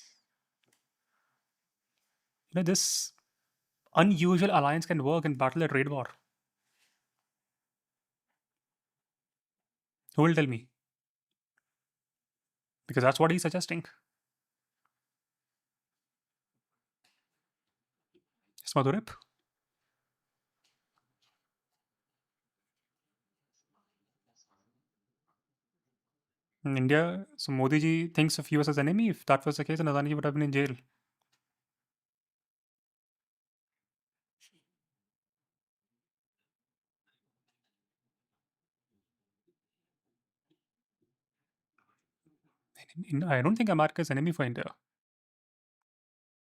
unusual alliance can work and battle a trade war? Who will tell me? Because that's what he's suggesting. Yes, Madhurip? In India, so Modi ji thinks of US as enemy. If that was the case, then Adani would have been in jail. I don't think America is enemy for India.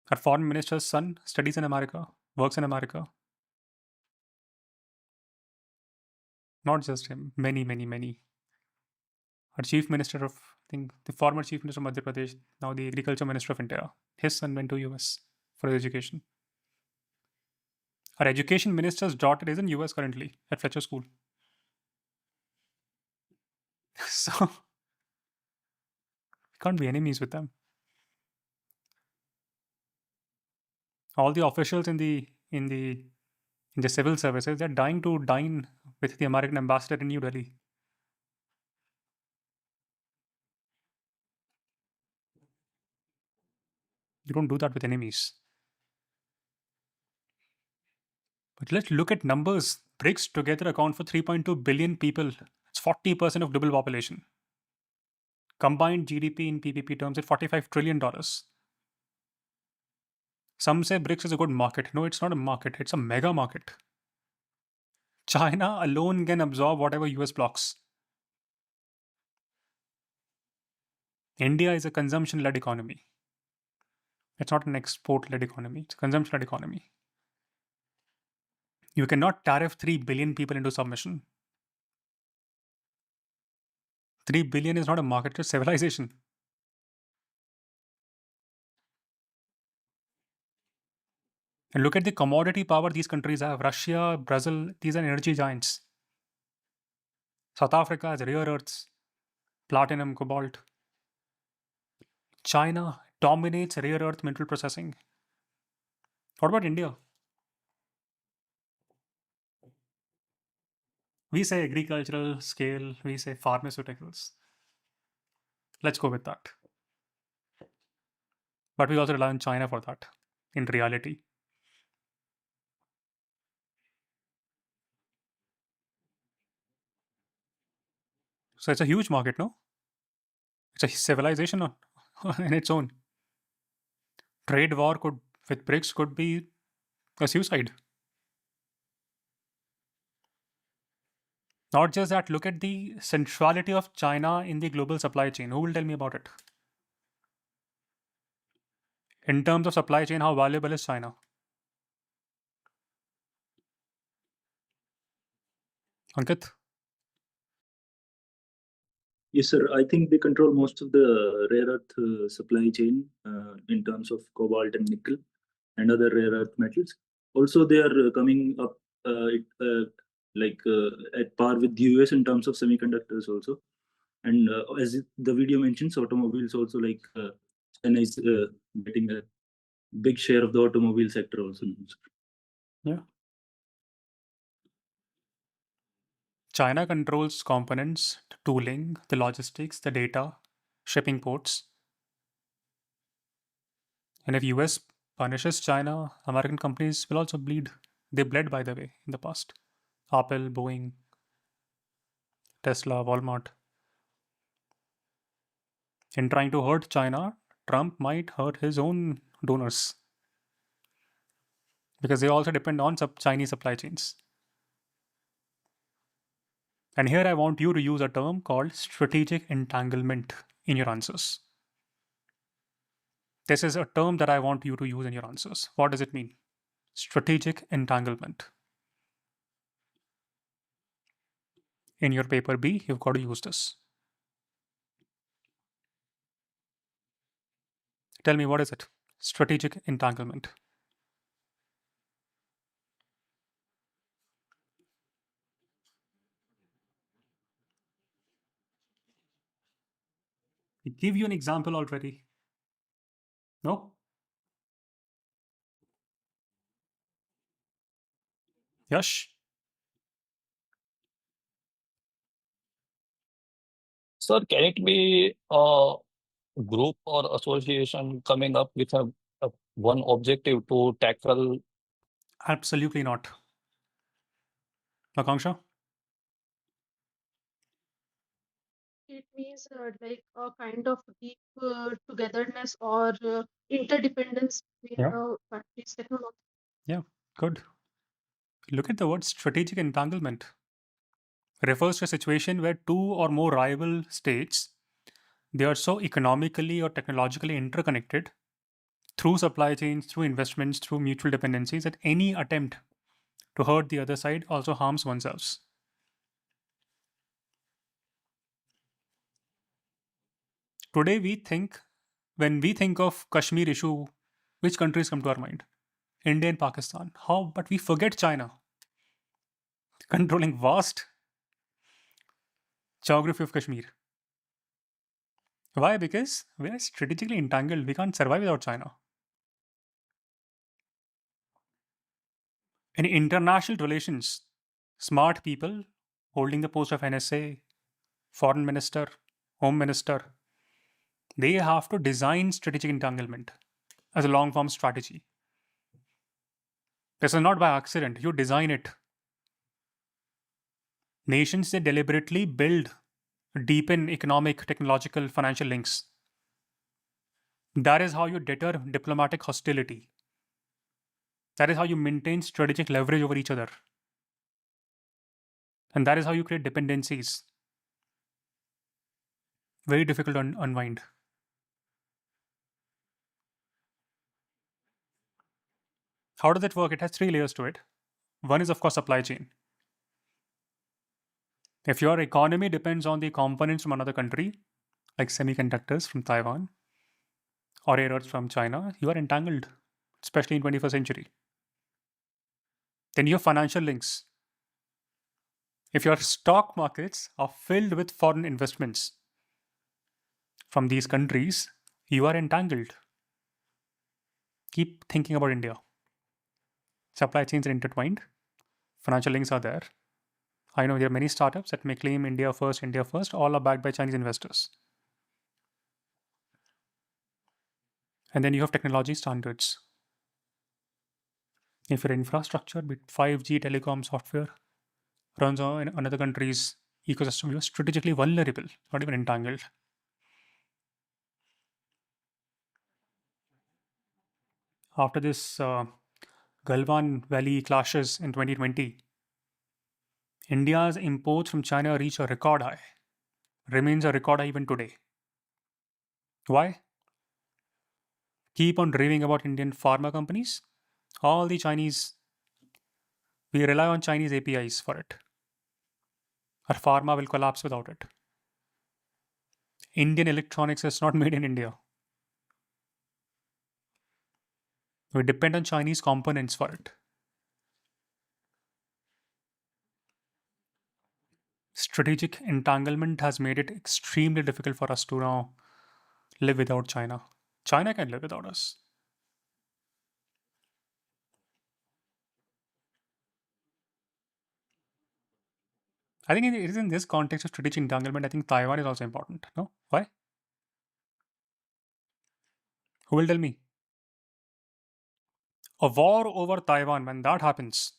Our foreign minister's son studies in America, works in America. Not just him, many, many, many. Our chief minister of, I think, the former chief minister of Madhya Pradesh, now the agriculture minister of India, his son went to US for education. Our education minister's daughter is in US currently at Fletcher School. So we can't be enemies with them. All the officials in the civil services, they're dying to dine with the American ambassador in New Delhi. You don't do that with enemies. But let's look at numbers. BRICS together account for 3.2 billion people. It's 40% of global population. Combined GDP in PPP terms at $45 trillion. Some say BRICS is a good market. No, it's not a market. It's a mega market. China alone can absorb whatever US blocks. India is a consumption-led economy. It's not an export-led economy. It's a consumption-led economy. You cannot tariff 3 billion people into submission. 3 billion is not a market, it's civilization. And look at the commodity power these countries have. Russia, Brazil, these are energy giants. South Africa has rare earths, platinum, cobalt. China dominates rare earth mineral processing. What about India? We say agricultural scale, we say pharmaceuticals. Let's go with that. But we also rely on China for that, in reality. So it's a huge market, no? It's a civilization in its own. Trade war with BRICS could be a suicide. Not just that, look at the centrality of China in the global supply chain. Who will tell me about it? In terms of supply chain, how valuable is China? Ankit? Yes, sir. I think they control most of the rare earth supply chain in terms of cobalt and nickel and other rare earth metals. Also, they are coming up at par with the US in terms of semiconductors also. And as the video mentions, automobiles also, like China is getting a big share of the automobile sector also. Yeah. China controls components, the tooling, the logistics, the data, shipping ports. And if US punishes China, American companies will also bleed. They bled, by the way, in the past. Apple, Boeing, Tesla, Walmart. In trying to hurt China, Trump might hurt his own donors because they also depend on Chinese supply chains. And here I want you to use a term called strategic entanglement in your answers. This is a term that I want you to use in your answers. What does it mean? Strategic entanglement. In your paper B, you've got to use this. Tell me, what is it? Strategic entanglement. I give you an example already. No? Yash? Sir, can it be a group or association coming up with a one objective to tackle? Absolutely not. Akanksha? It means like a kind of deep togetherness or interdependence between countries' technology. Yeah, good. Look at the word strategic entanglement. Refers to a situation where two or more rival states, they are so economically or technologically interconnected through supply chains, through investments, through mutual dependencies, that any attempt to hurt the other side also harms oneself. Today when we think of Kashmir issue, which countries come to our mind? India and Pakistan. How? But we forget China, controlling vast geography of Kashmir. Why? Because we are strategically entangled. We can't survive without China. In international relations, smart people holding the post of NSA, foreign minister, home minister, they have to design strategic entanglement as a long form strategy. This is not by accident. You design it. Nations, they deliberately build, deepen economic, technological, financial links. That is how you deter diplomatic hostility. That is how you maintain strategic leverage over each other. And that is how you create dependencies. Very difficult to unwind. How does it work? It has 3 layers to it. One is, of course, supply chain. If your economy depends on the components from another country, like semiconductors from Taiwan or rare earths from China, you are entangled, especially in 21st century. Then you have financial links. If your stock markets are filled with foreign investments from these countries, you are entangled. Keep thinking about India. Supply chains are intertwined. Financial links are there. I know there are many startups that may claim India first, all are backed by Chinese investors. And then you have technology standards. If your infrastructure, be it 5G, telecom, software, runs on another country's ecosystem, you're strategically vulnerable, not even entangled. After this Galwan Valley clashes in 2020, India's imports from China reached a record high, remains a record high even today. Why? Keep on raving about Indian pharma companies. All the Chinese, we rely on Chinese APIs for it. Our pharma will collapse without it. Indian electronics is not made in India. We depend on Chinese components for it. Strategic entanglement has made it extremely difficult for us to now live without China. China can live without us. I think it is in this context of strategic entanglement, I think Taiwan is also important. No? Why? Who will tell me? A war over Taiwan, when that happens,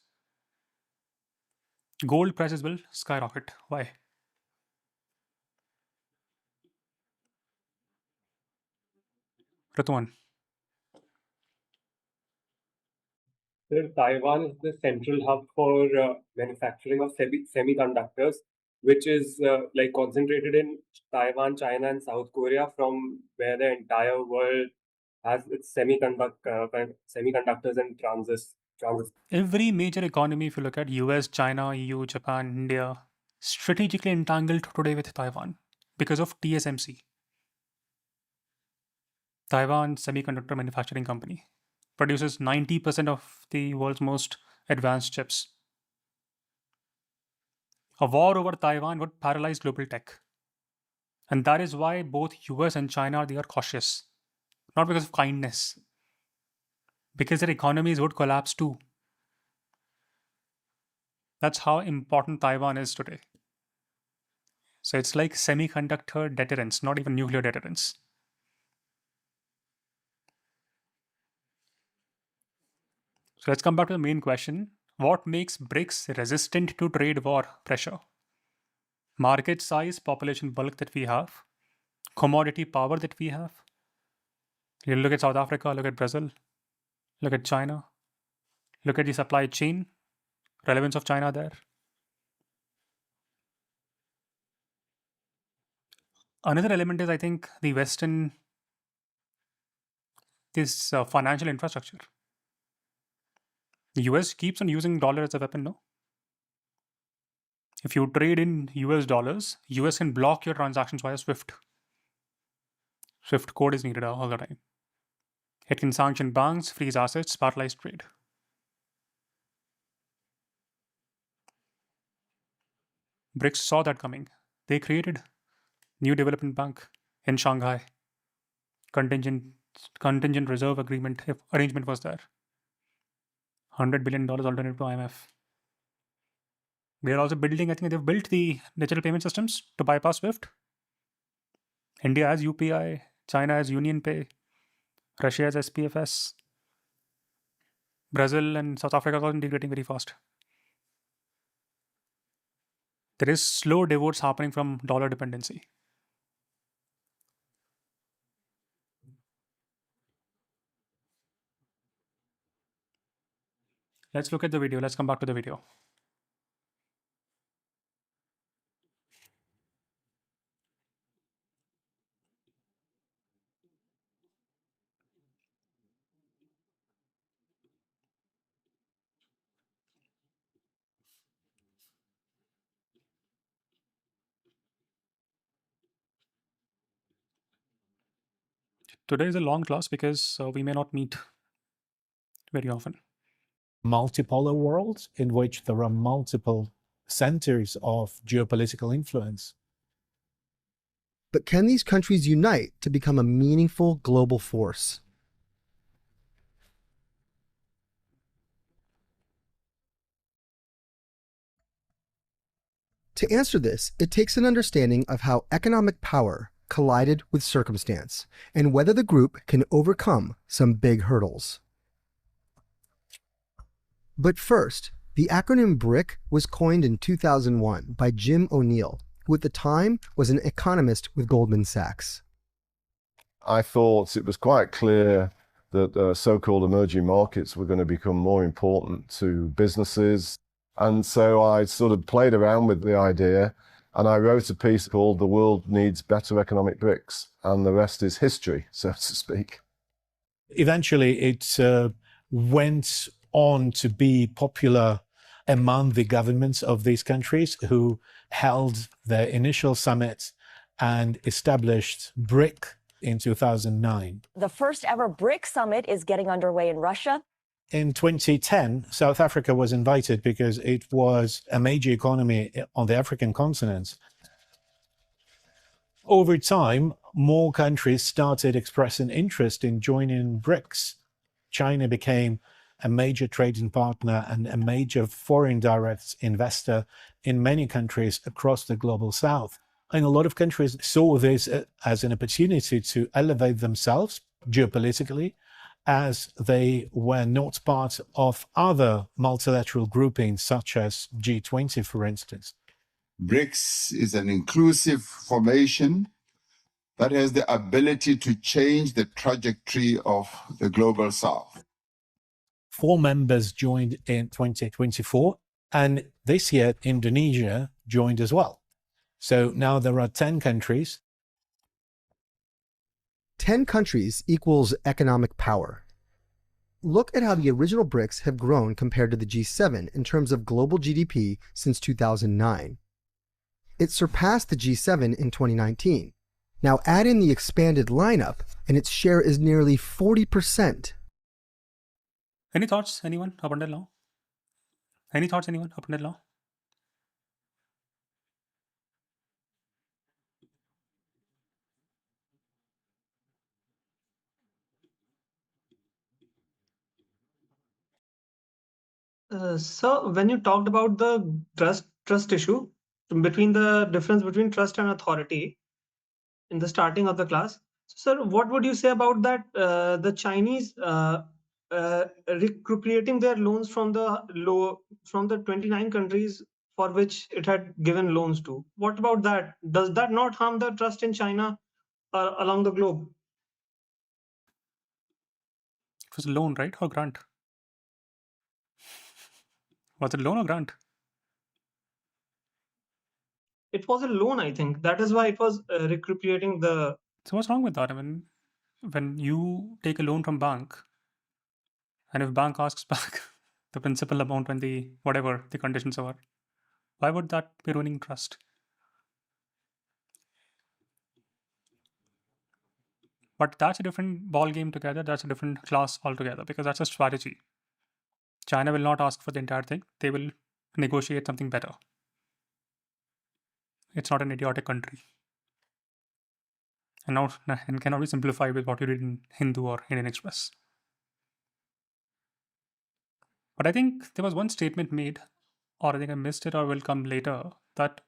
gold prices will skyrocket. Why? Rituan. Taiwan is the central hub for manufacturing of semiconductors, which is like concentrated in Taiwan, China, and South Korea, from where the entire world has its semiconductors and transits. Every major economy, if you look at US, China, EU, Japan, India, strategically entangled today with Taiwan because of TSMC. Taiwan Semiconductor Manufacturing Company produces 90% of the world's most advanced chips. A war over Taiwan would paralyze global tech. And that is why both US and China, they are cautious. Not because of kindness, because their economies would collapse too. That's how important Taiwan is today. So it's like semiconductor deterrence, not even nuclear deterrence. So let's come back to the main question. What makes BRICS resistant to trade war pressure? Market size, population bulk that we have, commodity power that we have. You look at South Africa, look at Brazil, look at China, look at the supply chain, relevance of China there. Another element is, I think, the Western, this financial infrastructure. The US keeps on using dollar as a weapon, no? If you trade in US dollars, US can block your transactions via SWIFT. SWIFT code is needed all the time. It can sanction banks, freeze assets, paralyze trade. BRICS saw that coming. They created New Development Bank in Shanghai. Contingent reserve agreement arrangement was there. $100 billion alternative to IMF. They are also building, I think they've built the digital payment systems to bypass SWIFT. India has UPI, China has Union Pay, Russia has SPFS. Brazil and South Africa are also integrating very fast. There is slow divorce happening from dollar dependency. Let's look at the video. Let's come back to the video. Today is a long class because we may not meet very often. multipolar world in which there are multiple centers of geopolitical influence. But can these countries unite to become a meaningful global force? To answer this, it takes an understanding of how economic power collided with circumstance and whether the group can overcome some big hurdles. But first, the acronym BRIC was coined in 2001 by Jim O'Neill, who at the time was an economist with Goldman Sachs. I thought it was quite clear that so-called emerging markets were going to become more important to businesses. And so I sort of played around with the idea, and I wrote a piece called "The World Needs Better Economic BRICS," and the rest is history, so to speak. Eventually, it went on to be popular among the governments of these countries who held their initial summit and established BRIC in 2009. The first ever BRICS Summit is getting underway in Russia. In 2010, South Africa was invited because it was a major economy on the African continent. Over time, more countries started expressing interest in joining BRICS. China became a major trading partner and a major foreign direct investor in many countries across the global south. And a lot of countries saw this as an opportunity to elevate themselves geopolitically, as they were not part of other multilateral groupings such as G20, for instance. BRICS is an inclusive formation that has the ability to change the trajectory of the global south. 4 members joined in 2024, and this year Indonesia joined as well. So now there are 10 countries. 10 countries equals economic power. Look at how the original BRICS have grown compared to the G7 in terms of global GDP since 2009. It surpassed the G7 in 2019. Now add in the expanded lineup, and its share is nearly 40%. Any thoughts, anyone, up until now? Any thoughts, anyone, up until now? So when you talked about the trust issue, between the difference between trust and authority in the starting of the class, so sir, what would you say about that? The Chinese recuperating their loans from the 29 countries for which it had given loans to. What about that? Does that not harm the trust in China along the globe? It was a loan, right? Or grant? Was it loan or grant? It was a loan, I think. That is why it was recuperating the. So what's wrong with that? I mean, when you take a loan from bank, and if bank asks back the principal amount when the whatever the conditions are, why would that be ruining trust? But that's a different ball game together. That's a different class altogether, because that's a strategy. China will not ask for the entire thing. They will negotiate something better. It's not an idiotic country. And cannot be simplified with what you read in Hindu or Indian Express. But I think there was one statement made, or I think I missed it or will come later, that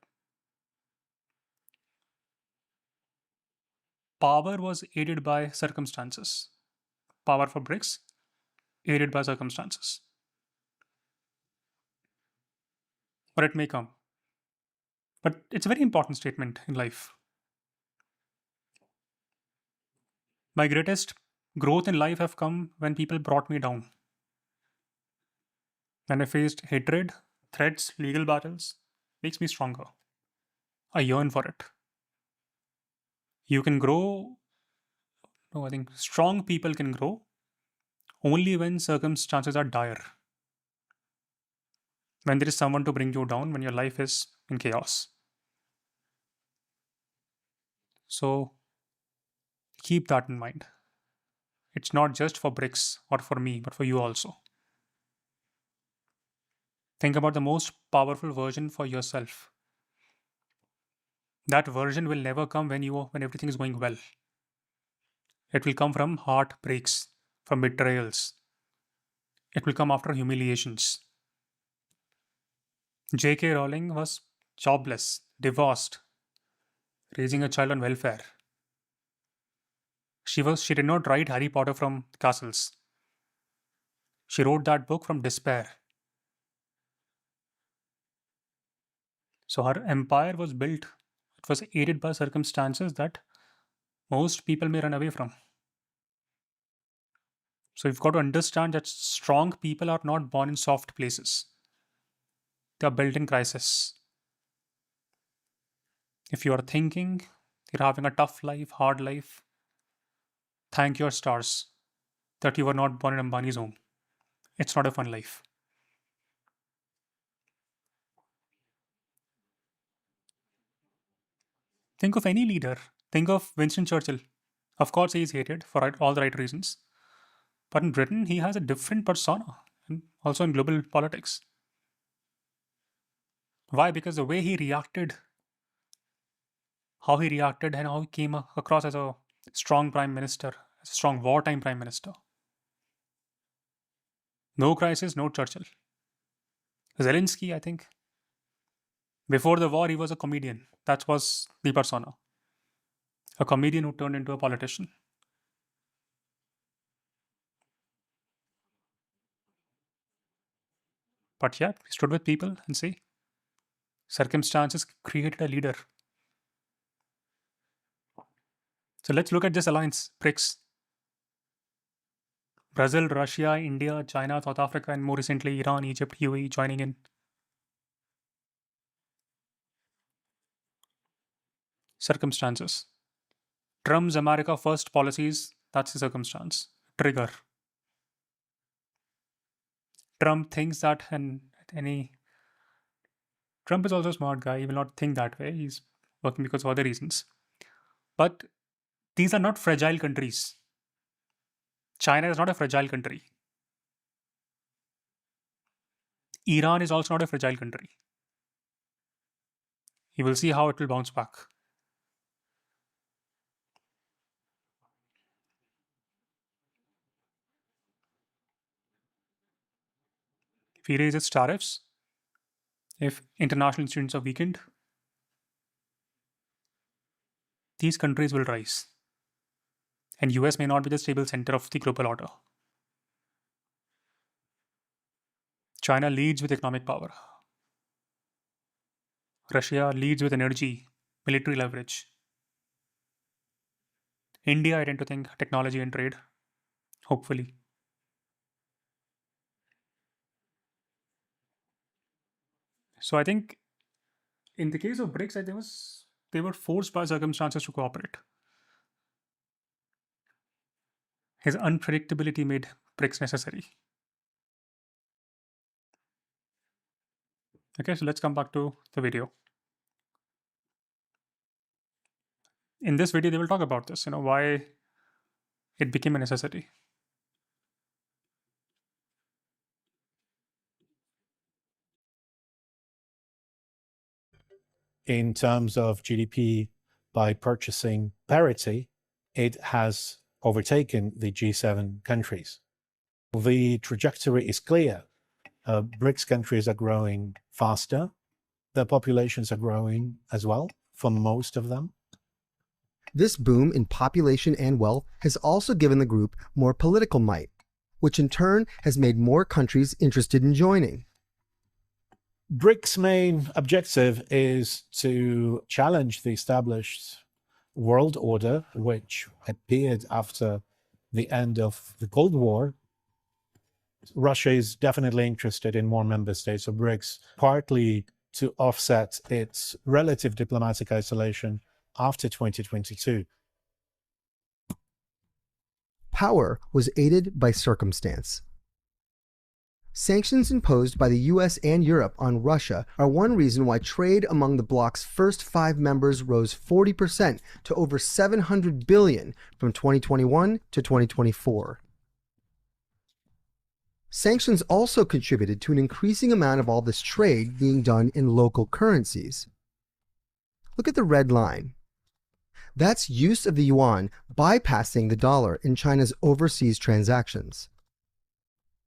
power was aided by circumstances. Power for BRICS, aided by circumstances. Or it may come. But it's a very important statement in life. My greatest growth in life have come when people brought me down. When I faced hatred, threats, legal battles, makes me stronger. I yearn for it. You can grow, no, I think strong people can grow only when circumstances are dire. When there is someone to bring you down, when your life is in chaos. So keep that in mind. It's not just for BRICS or for me, but for you also. Think about the most powerful version for yourself. That version will never come when everything is going well. It will come from heartbreaks, from betrayals. It will come after humiliations. J.K. Rowling was jobless, divorced, raising a child on welfare. She did not write Harry Potter from castles. She wrote that book from despair. So her empire was built, it was aided by circumstances that most people may run away from. So you've got to understand that strong people are not born in soft places. They are built in crisis. If you are thinking you're having a tough life, hard life, thank your stars that you were not born in Ambani's home. It's not a fun life. Think of any leader. Think of Winston Churchill. Of course, he is hated for all the right reasons. But in Britain, he has a different persona, and also in global politics. Why? Because the way he reacted, how he reacted, and how he came across as a strong prime minister, as a strong wartime prime minister. No crisis, no Churchill. Zelensky, I think, before the war, he was a comedian. That was the persona. A comedian who turned into a politician. But yeah, he stood with people and see, circumstances created a leader. So let's look at this alliance, BRICS. Brazil, Russia, India, China, South Africa, and more recently Iran, Egypt, UAE joining in. Circumstances. Trump's America First policies, that's the circumstance. Trigger. Trump thinks that, and Trump is also a smart guy. He will not think that way. He's working because of other reasons. But these are not fragile countries. China is not a fragile country. Iran is also not a fragile country. You will see how it will bounce back. If he raises tariffs, if international institutions are weakened, these countries will rise. And US may not be the stable center of the global order. China leads with economic power. Russia leads with energy, military leverage. India, I tend to think technology and trade, hopefully. So I think in the case of BRICS, they were forced by circumstances to cooperate. His unpredictability made BRICS necessary. Okay, so let's come back to the video. In this video, they will talk about this, why it became a necessity. In terms of GDP by purchasing parity, it has overtaken the G7 countries. The trajectory is clear. BRICS countries are growing faster. Their populations are growing as well for most of them. This boom in population and wealth has also given the group more political might, which in turn has made more countries interested in joining. BRICS' main objective is to challenge the established world order, which appeared after the end of the Cold War. Russia is definitely interested in more member states of BRICS, partly to offset its relative diplomatic isolation after 2022. Power was aided by circumstance. Sanctions imposed by the US and Europe on Russia are one reason why trade among the bloc's first 5 members rose 40% to over $700 billion from 2021 to 2024. Sanctions also contributed to an increasing amount of all this trade being done in local currencies. Look at the red line. That's use of the yuan bypassing the dollar in China's overseas transactions.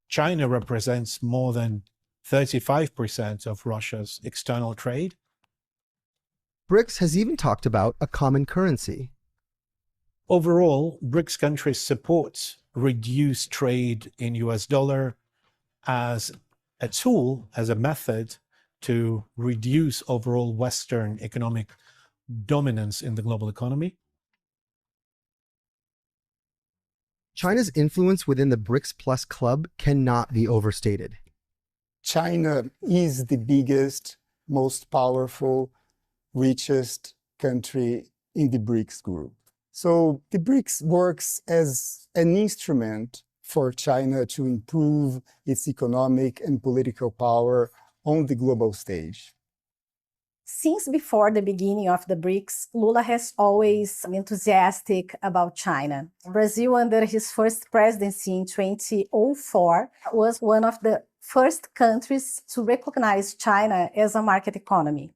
China represents more than 35% of Russia's external trade. BRICS has even talked about a common currency. Overall, BRICS countries support reduced trade in US dollar as a tool, as a method to reduce overall Western economic dominance in the global economy. China's influence within the BRICS Plus club cannot be overstated. China is the biggest, most powerful, richest country in the BRICS group. So the BRICS works as an instrument for China to improve its economic and political power on the global stage. Since before the beginning of the BRICS, Lula has always been enthusiastic about China. Brazil, under his first presidency in 2004, was one of the first countries to recognize China as a market economy.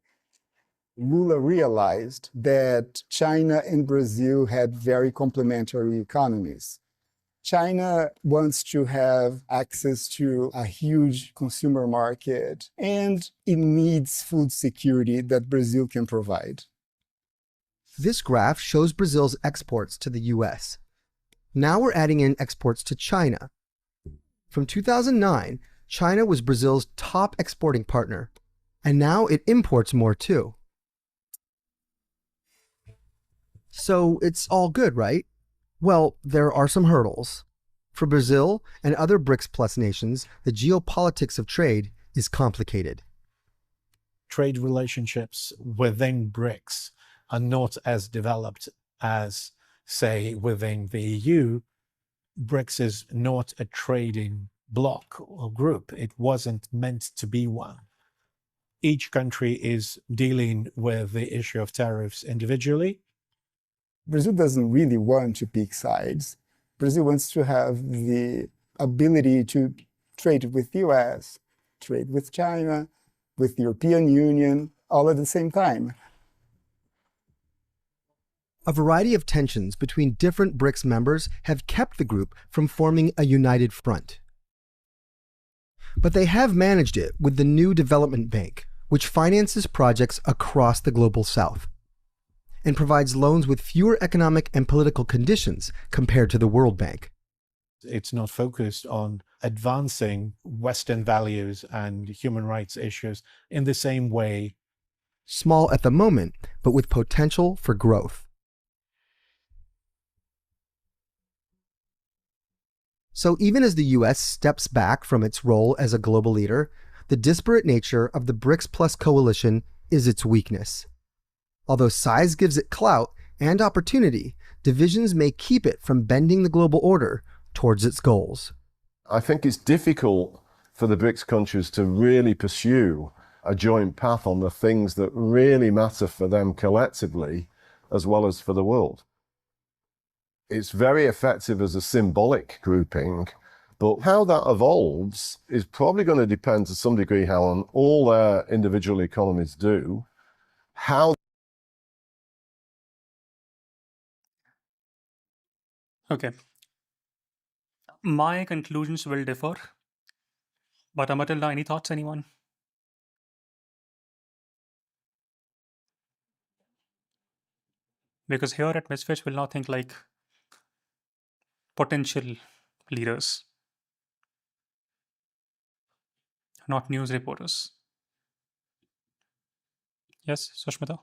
Lula realized that China and Brazil had very complementary economies. China wants to have access to a huge consumer market, and it needs food security that Brazil can provide. This graph shows Brazil's exports to the US. Now we're adding in exports to China. From 2009, China was Brazil's top exporting partner, and now it imports more too. So it's all good, right? Well, there are some hurdles. For Brazil and other BRICS Plus nations, the geopolitics of trade is complicated. Trade relationships within BRICS are not as developed as, say, within the EU. BRICS is not a trading bloc or group. It wasn't meant to be one. Each country is dealing with the issue of tariffs individually. Brazil doesn't really want to pick sides. Brazil wants to have the ability to trade with the US, trade with China, with the European Union, all at the same time. A variety of tensions between different BRICS members have kept the group from forming a united front. But they have managed it with the new development bank, which finances projects across the global south and provides loans with fewer economic and political conditions compared to the World Bank. It's not focused on advancing Western values and human rights issues in the same way. Small at the moment, but with potential for growth. So even as the US steps back from its role as a global leader, the disparate nature of the BRICS Plus coalition is its weakness. Although size gives it clout and opportunity, divisions may keep it from bending the global order towards its goals. I think it's difficult for the BRICS countries to really pursue a joint path on the things that really matter for them collectively, as well as for the world. It's very effective as a symbolic grouping, but how that evolves is probably going to depend to some degree how on all their individual economies do, how. Okay. My conclusions will differ. But Amatilda, any thoughts, anyone? Because here at Misfits, we'll not think like potential leaders, not news reporters. Yes, Sushmita?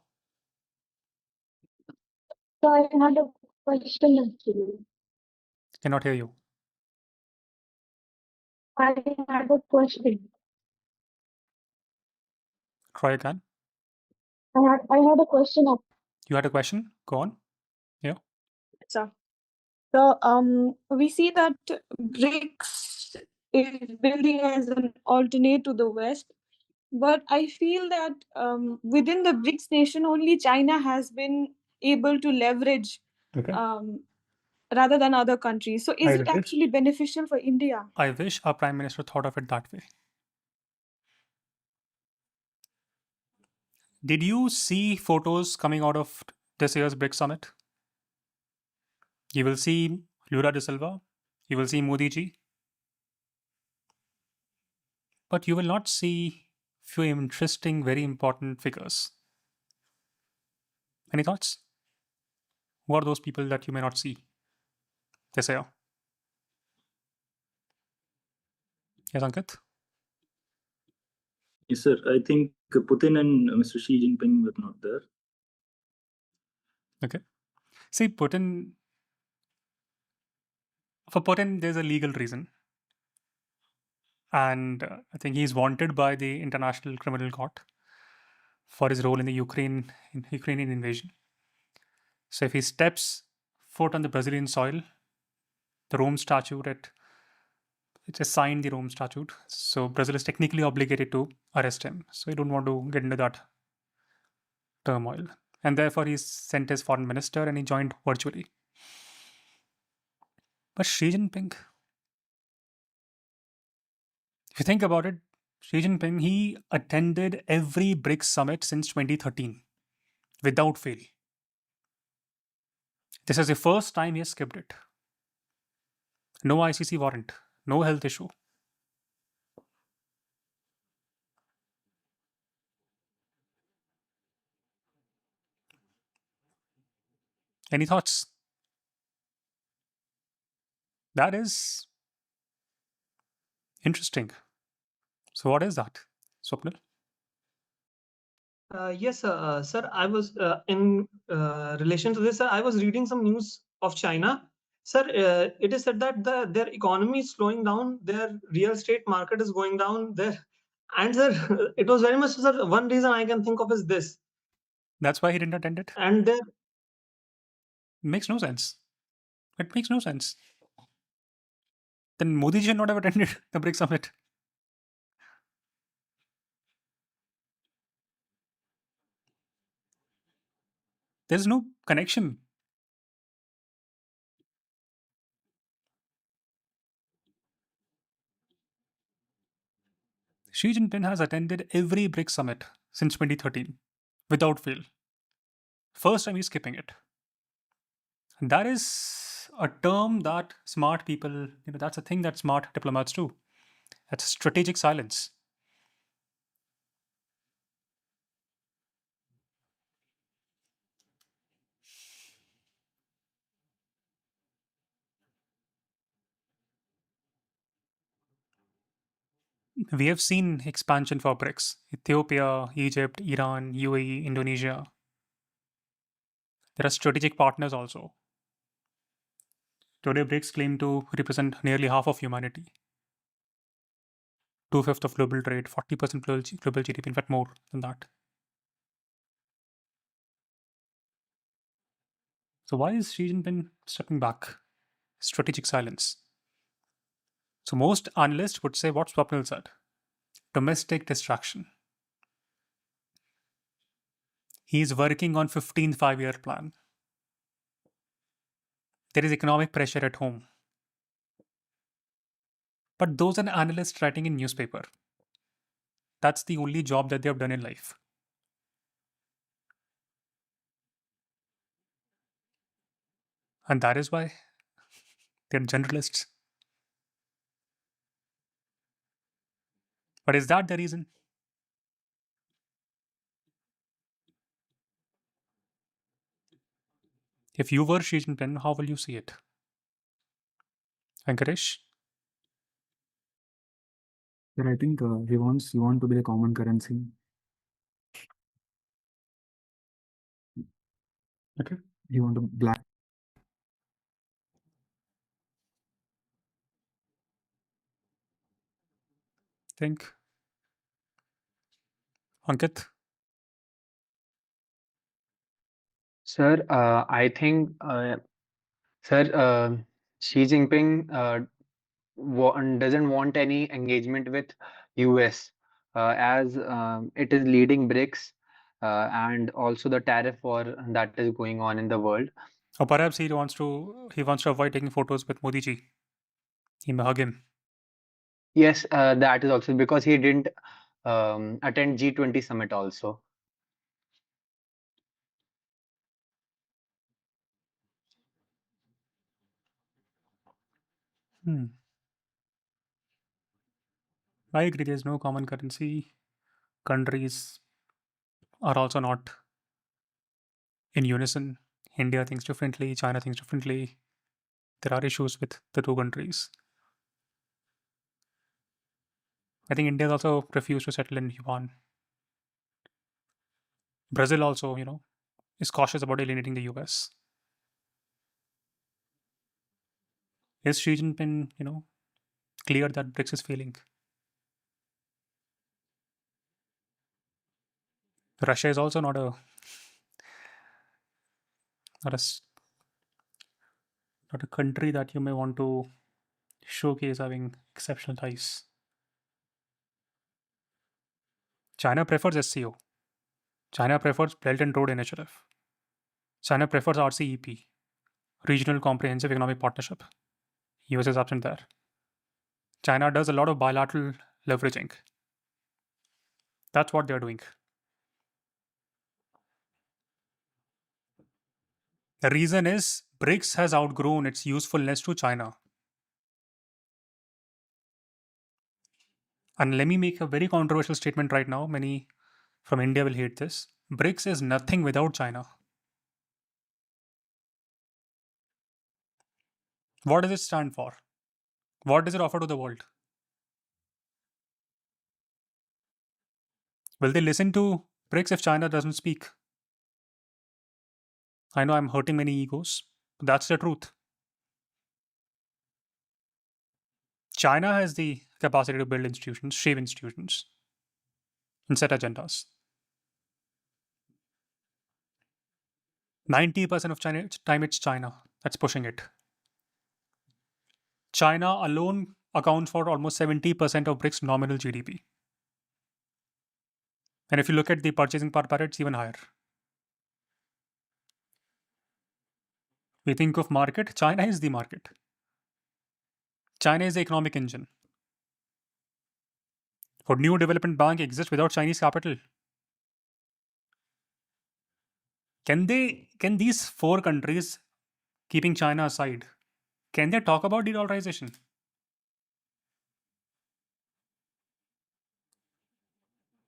So I had a question actually. Cannot hear you. I had a question. Try again. I had a question of You had a question? Go on. Yeah. So, we see that BRICS is building as an alternate to the West, but I feel that within the BRICS nation, only China has been able to leverage Okay. rather than other countries. So is I it wish. actually beneficial for India? I wish our Prime Minister thought of it that way. Did you see photos coming out of this year's BRICS Summit? You will see Lula de Silva, you will see Modi ji, but you will not see few interesting, very important figures. Any thoughts? Who are those people that you may not see this year? Yes, Ankit? Yes, sir. I think Putin and Mr. Xi Jinping were not there. Okay. See, Putin, for Putin, there's a legal reason. And I think he's wanted by the International Criminal Court for his role in the Ukrainian invasion. So if he steps foot on the Brazilian soil, the Rome Statute, it just signed the Rome Statute. So Brazil is technically obligated to arrest him. So you don't want to get into that turmoil. And therefore, he sent his foreign minister and he joined virtually. But Xi Jinping, if you think about it, Xi Jinping, he attended every BRICS summit since 2013 without fail. This is the first time he has skipped it. No ICC warrant, no health issue. Any thoughts? That is interesting. So what is that, Swapnil? Yes, sir. I was in relation to this. Sir, I was reading some news of China. Sir, it is said that their economy is slowing down. Their real estate market is going down. And sir, it was very much, sir. One reason I can think of is this. That's why he didn't attend it. And there makes no sense. It makes no sense. Then Modi should not have attended the BRICS summit. There's no connection. Xi Jinping has attended every BRICS summit since 2013 without fail. First time he's skipping it. And that is a term that smart people, that's a thing that smart diplomats do. That's strategic silence. We have seen expansion for BRICS. Ethiopia, Egypt, Iran, UAE, Indonesia. There are strategic partners also. Today, BRICS claim to represent nearly half of humanity. 2/5 of global trade, 40% global GDP, in fact more than that. So why is Xi Jinping stepping back? Strategic silence. So most analysts would say what Swapnil said. Domestic distraction. He is working on 15th five-year plan. There is economic pressure at home. But those are analysts writing in newspaper. That's the only job that they have done in life. And that is why they're generalists. But is that the reason? If you were Xi Jinping, how will you see it? Venkatesh? But I think he wants yuan to be the common currency. Okay. He want to black. Think. Ankit? Sir, I think, sir, Xi Jinping doesn't want any engagement with US as it is leading BRICS and also the tariff war that is going on in the world. Or perhaps he wants to avoid taking photos with Modi ji. He may hug him. Yes, that is also because he didn't attend G20 summit also. I agree. There's no common currency. Countries are also not in unison. India thinks differently. China thinks differently. There are issues with the two countries. I think India has also refused to settle in yuan. Brazil also, is cautious about alienating the US. Is Xi Jinping, clear that BRICS is failing? Russia is also not a country that you may want to showcase having exceptional ties. China prefers SCO. China prefers Belt and Road Initiative. China prefers RCEP, Regional Comprehensive Economic Partnership. US is absent there. China does a lot of bilateral leveraging. That's what they're doing. The reason is BRICS has outgrown its usefulness to China. And let me make a very controversial statement right now. Many from India will hate this. BRICS is nothing without China. What does it stand for? What does it offer to the world? Will they listen to BRICS if China doesn't speak? I know I'm hurting many egos, but that's the truth. China has the capacity to build institutions, shape institutions, and set agendas. 90% of time it's China that's pushing it. China alone accounts for almost 70% of BRICS nominal GDP. And if you look at the purchasing power parity, it's even higher. We think of market, China is the market. China is the economic engine. For new development bank exists without Chinese capital. Can these four countries, keeping China aside, can they talk about de-dollarization?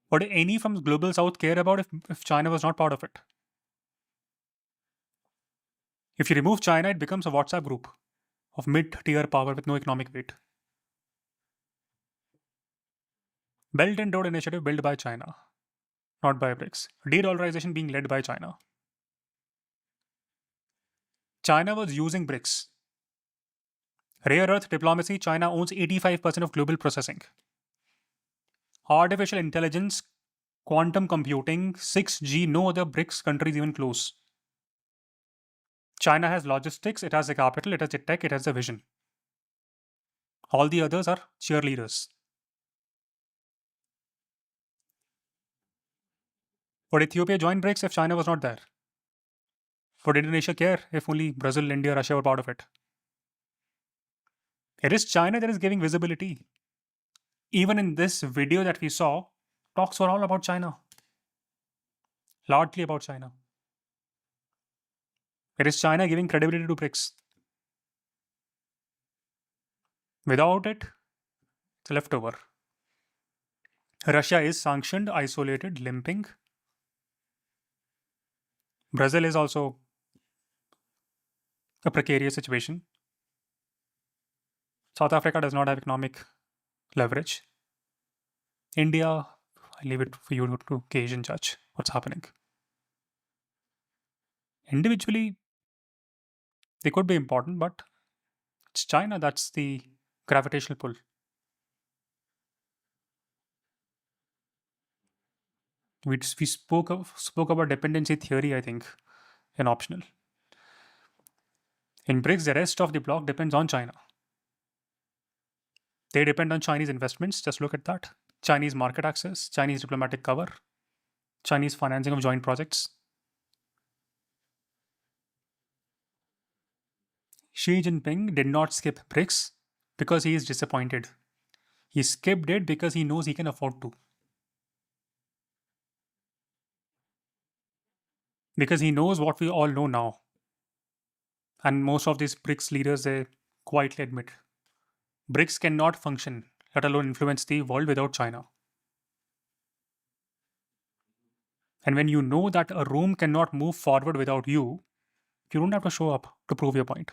Would any from global south care about if China was not part of it? If you remove China, it becomes a WhatsApp group of mid-tier power with no economic weight. Belt and Road Initiative built by China, not by BRICS. De-dollarization being led by China. China was using BRICS. Rare earth diplomacy, China owns 85% of global processing. Artificial intelligence, quantum computing, 6G, no other BRICS countries even close. China has logistics, it has the capital, it has the tech, it has the vision. All the others are cheerleaders. Would Ethiopia join BRICS if China was not there? Would Indonesia care if only Brazil, India, Russia were part of it? It is China that is giving visibility. Even in this video that we saw, talks were all about China. Largely about China. It is China giving credibility to BRICS. Without it, it's a leftover. Russia is sanctioned, isolated, limping. Brazil is also a precarious situation. South Africa does not have economic leverage. India, I leave it for you to gauge and judge what's happening. Individually, they could be important, but it's China that's the gravitational pull. We spoke about dependency theory, I think, in optional. In BRICS, the rest of the bloc depends on China. They depend on Chinese investments. Just look at that. Chinese market access, Chinese diplomatic cover, Chinese financing of joint projects. Xi Jinping did not skip BRICS because he is disappointed. He skipped it because he knows he can afford to. Because he knows what we all know now. And most of these BRICS leaders, they quietly admit BRICS cannot function, let alone influence the world without China. And when you know that a room cannot move forward without you, you don't have to show up to prove your point.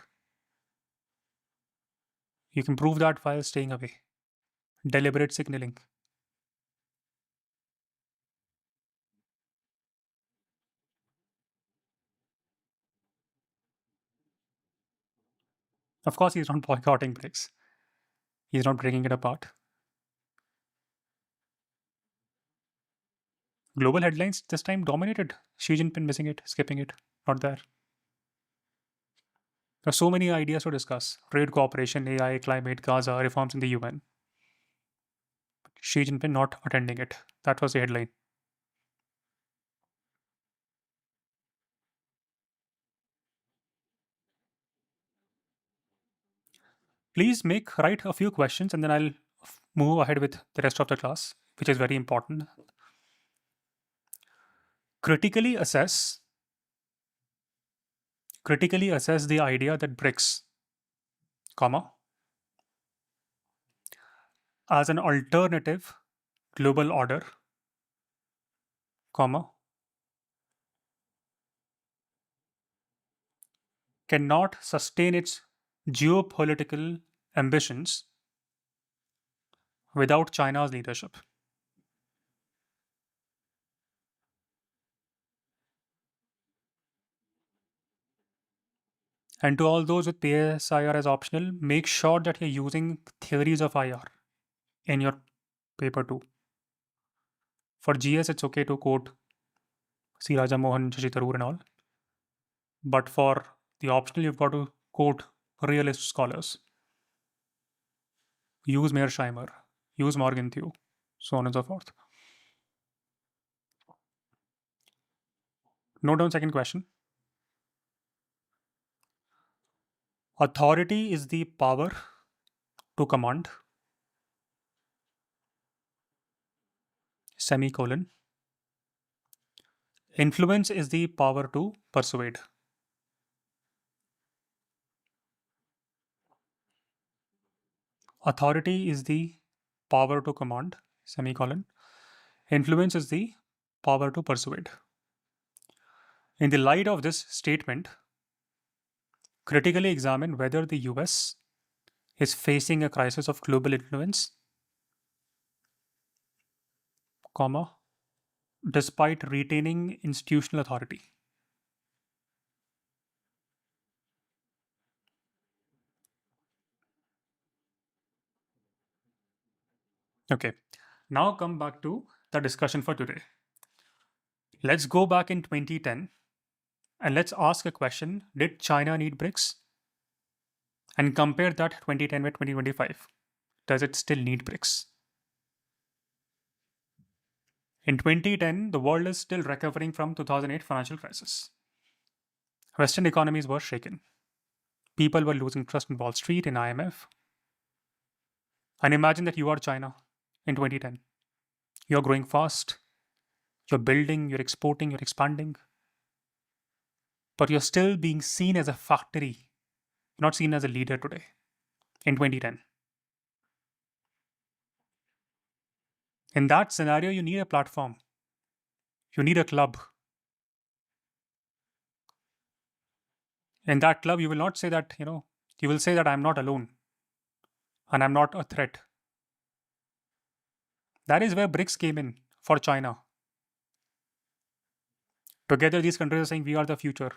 You can prove that while staying away. Deliberate signaling. Of course, he's not boycotting BRICS. He's not breaking it apart. Global headlines this time dominated. Xi Jinping missing it, skipping it, not there. There are so many ideas to discuss. Trade cooperation, AI, climate, Gaza, reforms in the UN. Xi Jinping not attending it. That was the headline. Please write a few questions and then I'll move ahead with the rest of the class, which is very important. Critically assess the idea that BRICS, as an alternative global order, cannot sustain its geopolitical ambitions without China's leadership. And to all those with PSIR as optional, make sure that you're using theories of IR in your paper too. For GS, it's okay to quote C. Raja Mohan, Shashi Tharoor and all. But for the optional, you've got to quote realist scholars. Use Mearsheimer, use Morgenthau, so on and so forth. Note down second question. Authority is the power to command, semicolon. Influence is the power to persuade. Authority is the power to command, semicolon. Influence is the power to persuade. In the light of this statement, critically examine whether the US is facing a crisis of global influence, despite retaining institutional authority. Okay, now come back to the discussion for today. Let's go back in 2010 and let's ask a question. Did China need BRICS? And compare that 2010 with 2025. Does it still need BRICS? In 2010, the world is still recovering from 2008 financial crisis. Western economies were shaken. People were losing trust in Wall Street, in IMF. And imagine that you are China in 2010. You're growing fast. You're building, you're exporting, you're expanding. But you're still being seen as a factory. You're not seen as a leader today in 2010. In that scenario, you need a platform. You need a club. In that club, you will not say that, you will say that I'm not alone and I'm not a threat. That is where BRICS came in for China. Together, these countries are saying we are the future.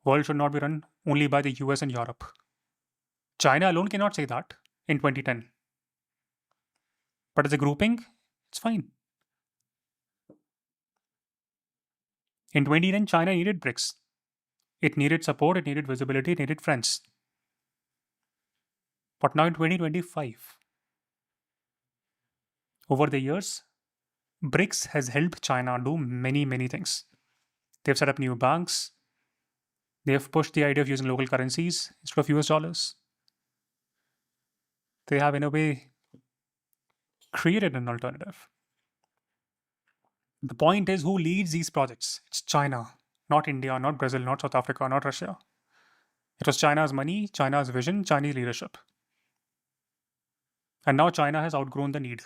World should not be run only by the US and Europe. China alone cannot say that in 2010. But as a grouping, it's fine. In 2010, China needed BRICS. It needed support, it needed visibility, it needed friends. But now in 2025, over the years, BRICS has helped China do many, many things. They've set up new banks. They have pushed the idea of using local currencies instead of US dollars. They have, in a way, created an alternative. The point is, who leads these projects? It's China, not India, not Brazil, not South Africa, not Russia. It was China's money, China's vision, Chinese leadership. And now China has outgrown the need.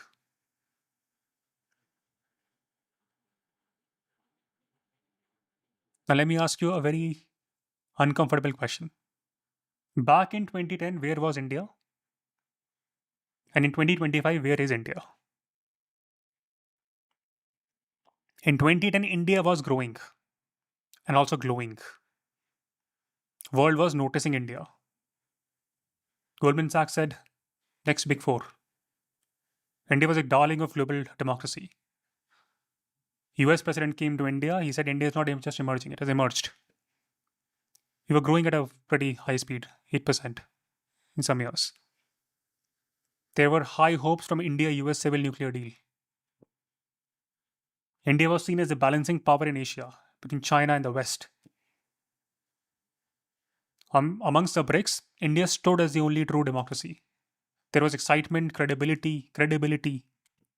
Now let me ask you a very uncomfortable question. Back in 2010, where was India? And in 2025, where is India? In 2010, India was growing and also glowing. World was noticing India. Goldman Sachs said, next big four. India was a darling of global democracy. US president came to India. He said India is not just emerging, it has emerged. We were growing at a pretty high speed, 8% in some years. There were high hopes from India-US civil nuclear deal. India was seen as the balancing power in Asia between China and the West. Amongst the BRICS, India stood as the only true democracy. There was excitement, credibility.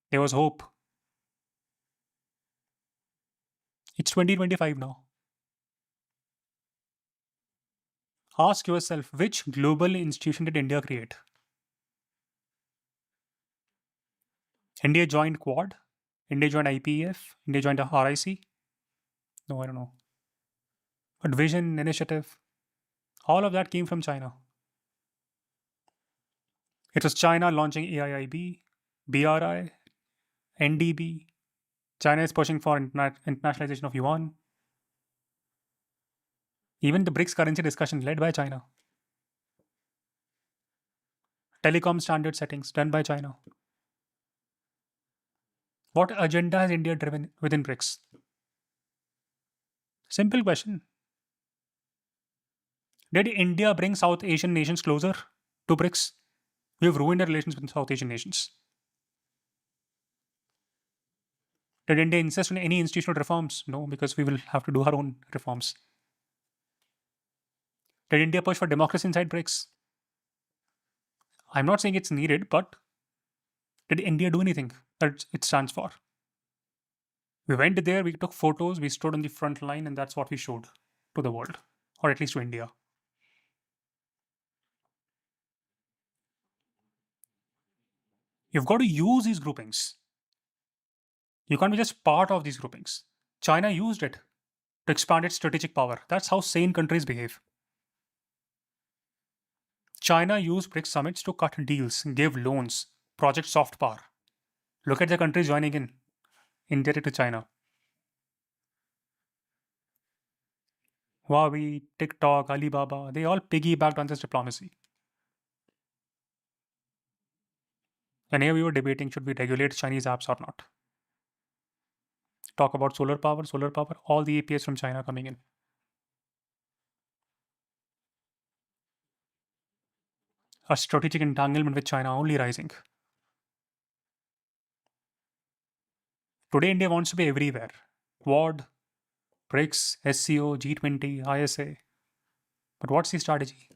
There was hope. It's 2025 now. Ask yourself, which global institution did India create? India joined Quad? India joined IPEF? India joined the RIC? No, I don't know. But vision, initiative, all of that came from China. It was China launching AIIB, BRI, NDB. China is pushing for internationalization of yuan. Even the BRICS currency discussion led by China. Telecom standard settings done by China. What agenda has India driven within BRICS? Simple question. Did India bring South Asian nations closer to BRICS? We have ruined our relations with South Asian nations. Did India insist on any institutional reforms? No, because we will have to do our own reforms. Did India push for democracy inside BRICS? I'm not saying it's needed, but did India do anything that it stands for? We went there, we took photos, we stood on the front line, and that's what we showed to the world, or at least to India. You've got to use these groupings. You can't be just part of these groupings. China used it to expand its strategic power. That's how sane countries behave. China used BRICS summits to cut deals, give loans, project soft power. Look at the countries joining in, indebted to China. Huawei, TikTok, Alibaba, they all piggybacked on this diplomacy. And here we were debating, should we regulate Chinese apps or not? Talk about solar power, all the APIs from China coming in. A strategic entanglement with China only rising. Today, India wants to be everywhere. Quad, BRICS, SCO, G20, ISA. But what's the strategy?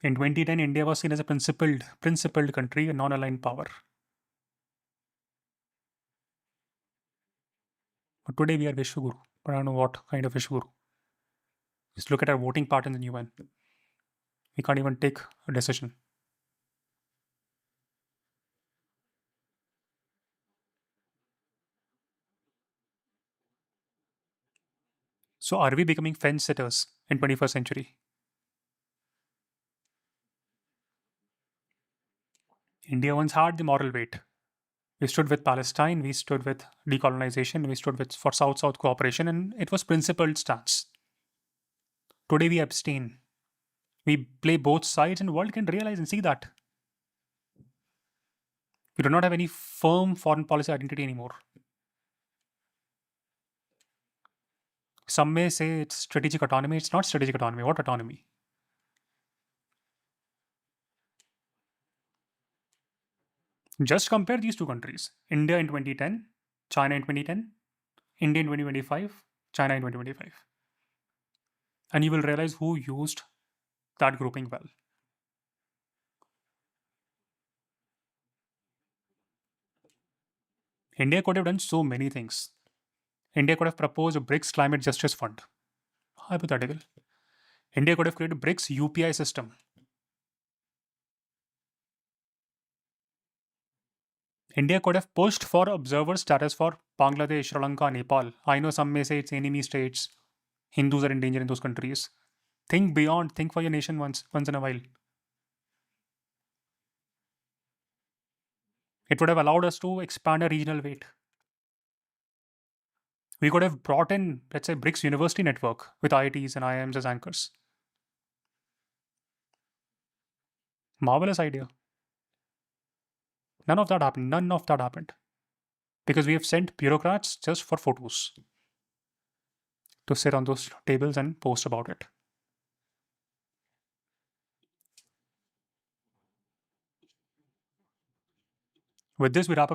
In 2010, India was seen as a principled country, a non-aligned power. But today we are Vishwaguru. But I don't know what kind of Vishwaguru. Just look at our voting patterns in UN. We can't even take a decision. So are we becoming fence sitters in 21st century? India once had the moral weight. We stood with Palestine, we stood with decolonization, we stood for South-South cooperation, and it was principled stance. Today we abstain. We play both sides, and the world can realize and see that. We do not have any firm foreign policy identity anymore. Some may say it's strategic autonomy. It's not strategic autonomy. What autonomy? Just compare these two countries. India in 2010, China in 2010, India in 2025, China in 2025. And you will realize who used that grouping well. India could have done so many things. India could have proposed a BRICS Climate Justice Fund. Hypothetical. India could have created BRICS UPI system. India could have pushed for observer status for Bangladesh, Sri Lanka, Nepal. I know some may say it's enemy states. Hindus are in danger in those countries. Think beyond. Think for your nation once in a while. It would have allowed us to expand our regional weight. We could have brought in, let's say, BRICS University Network with IITs and IIMs as anchors. Marvelous idea. None of that happened. None of that happened. Because we have sent bureaucrats just for photos to sit on those tables and post about it. With this, we wrap up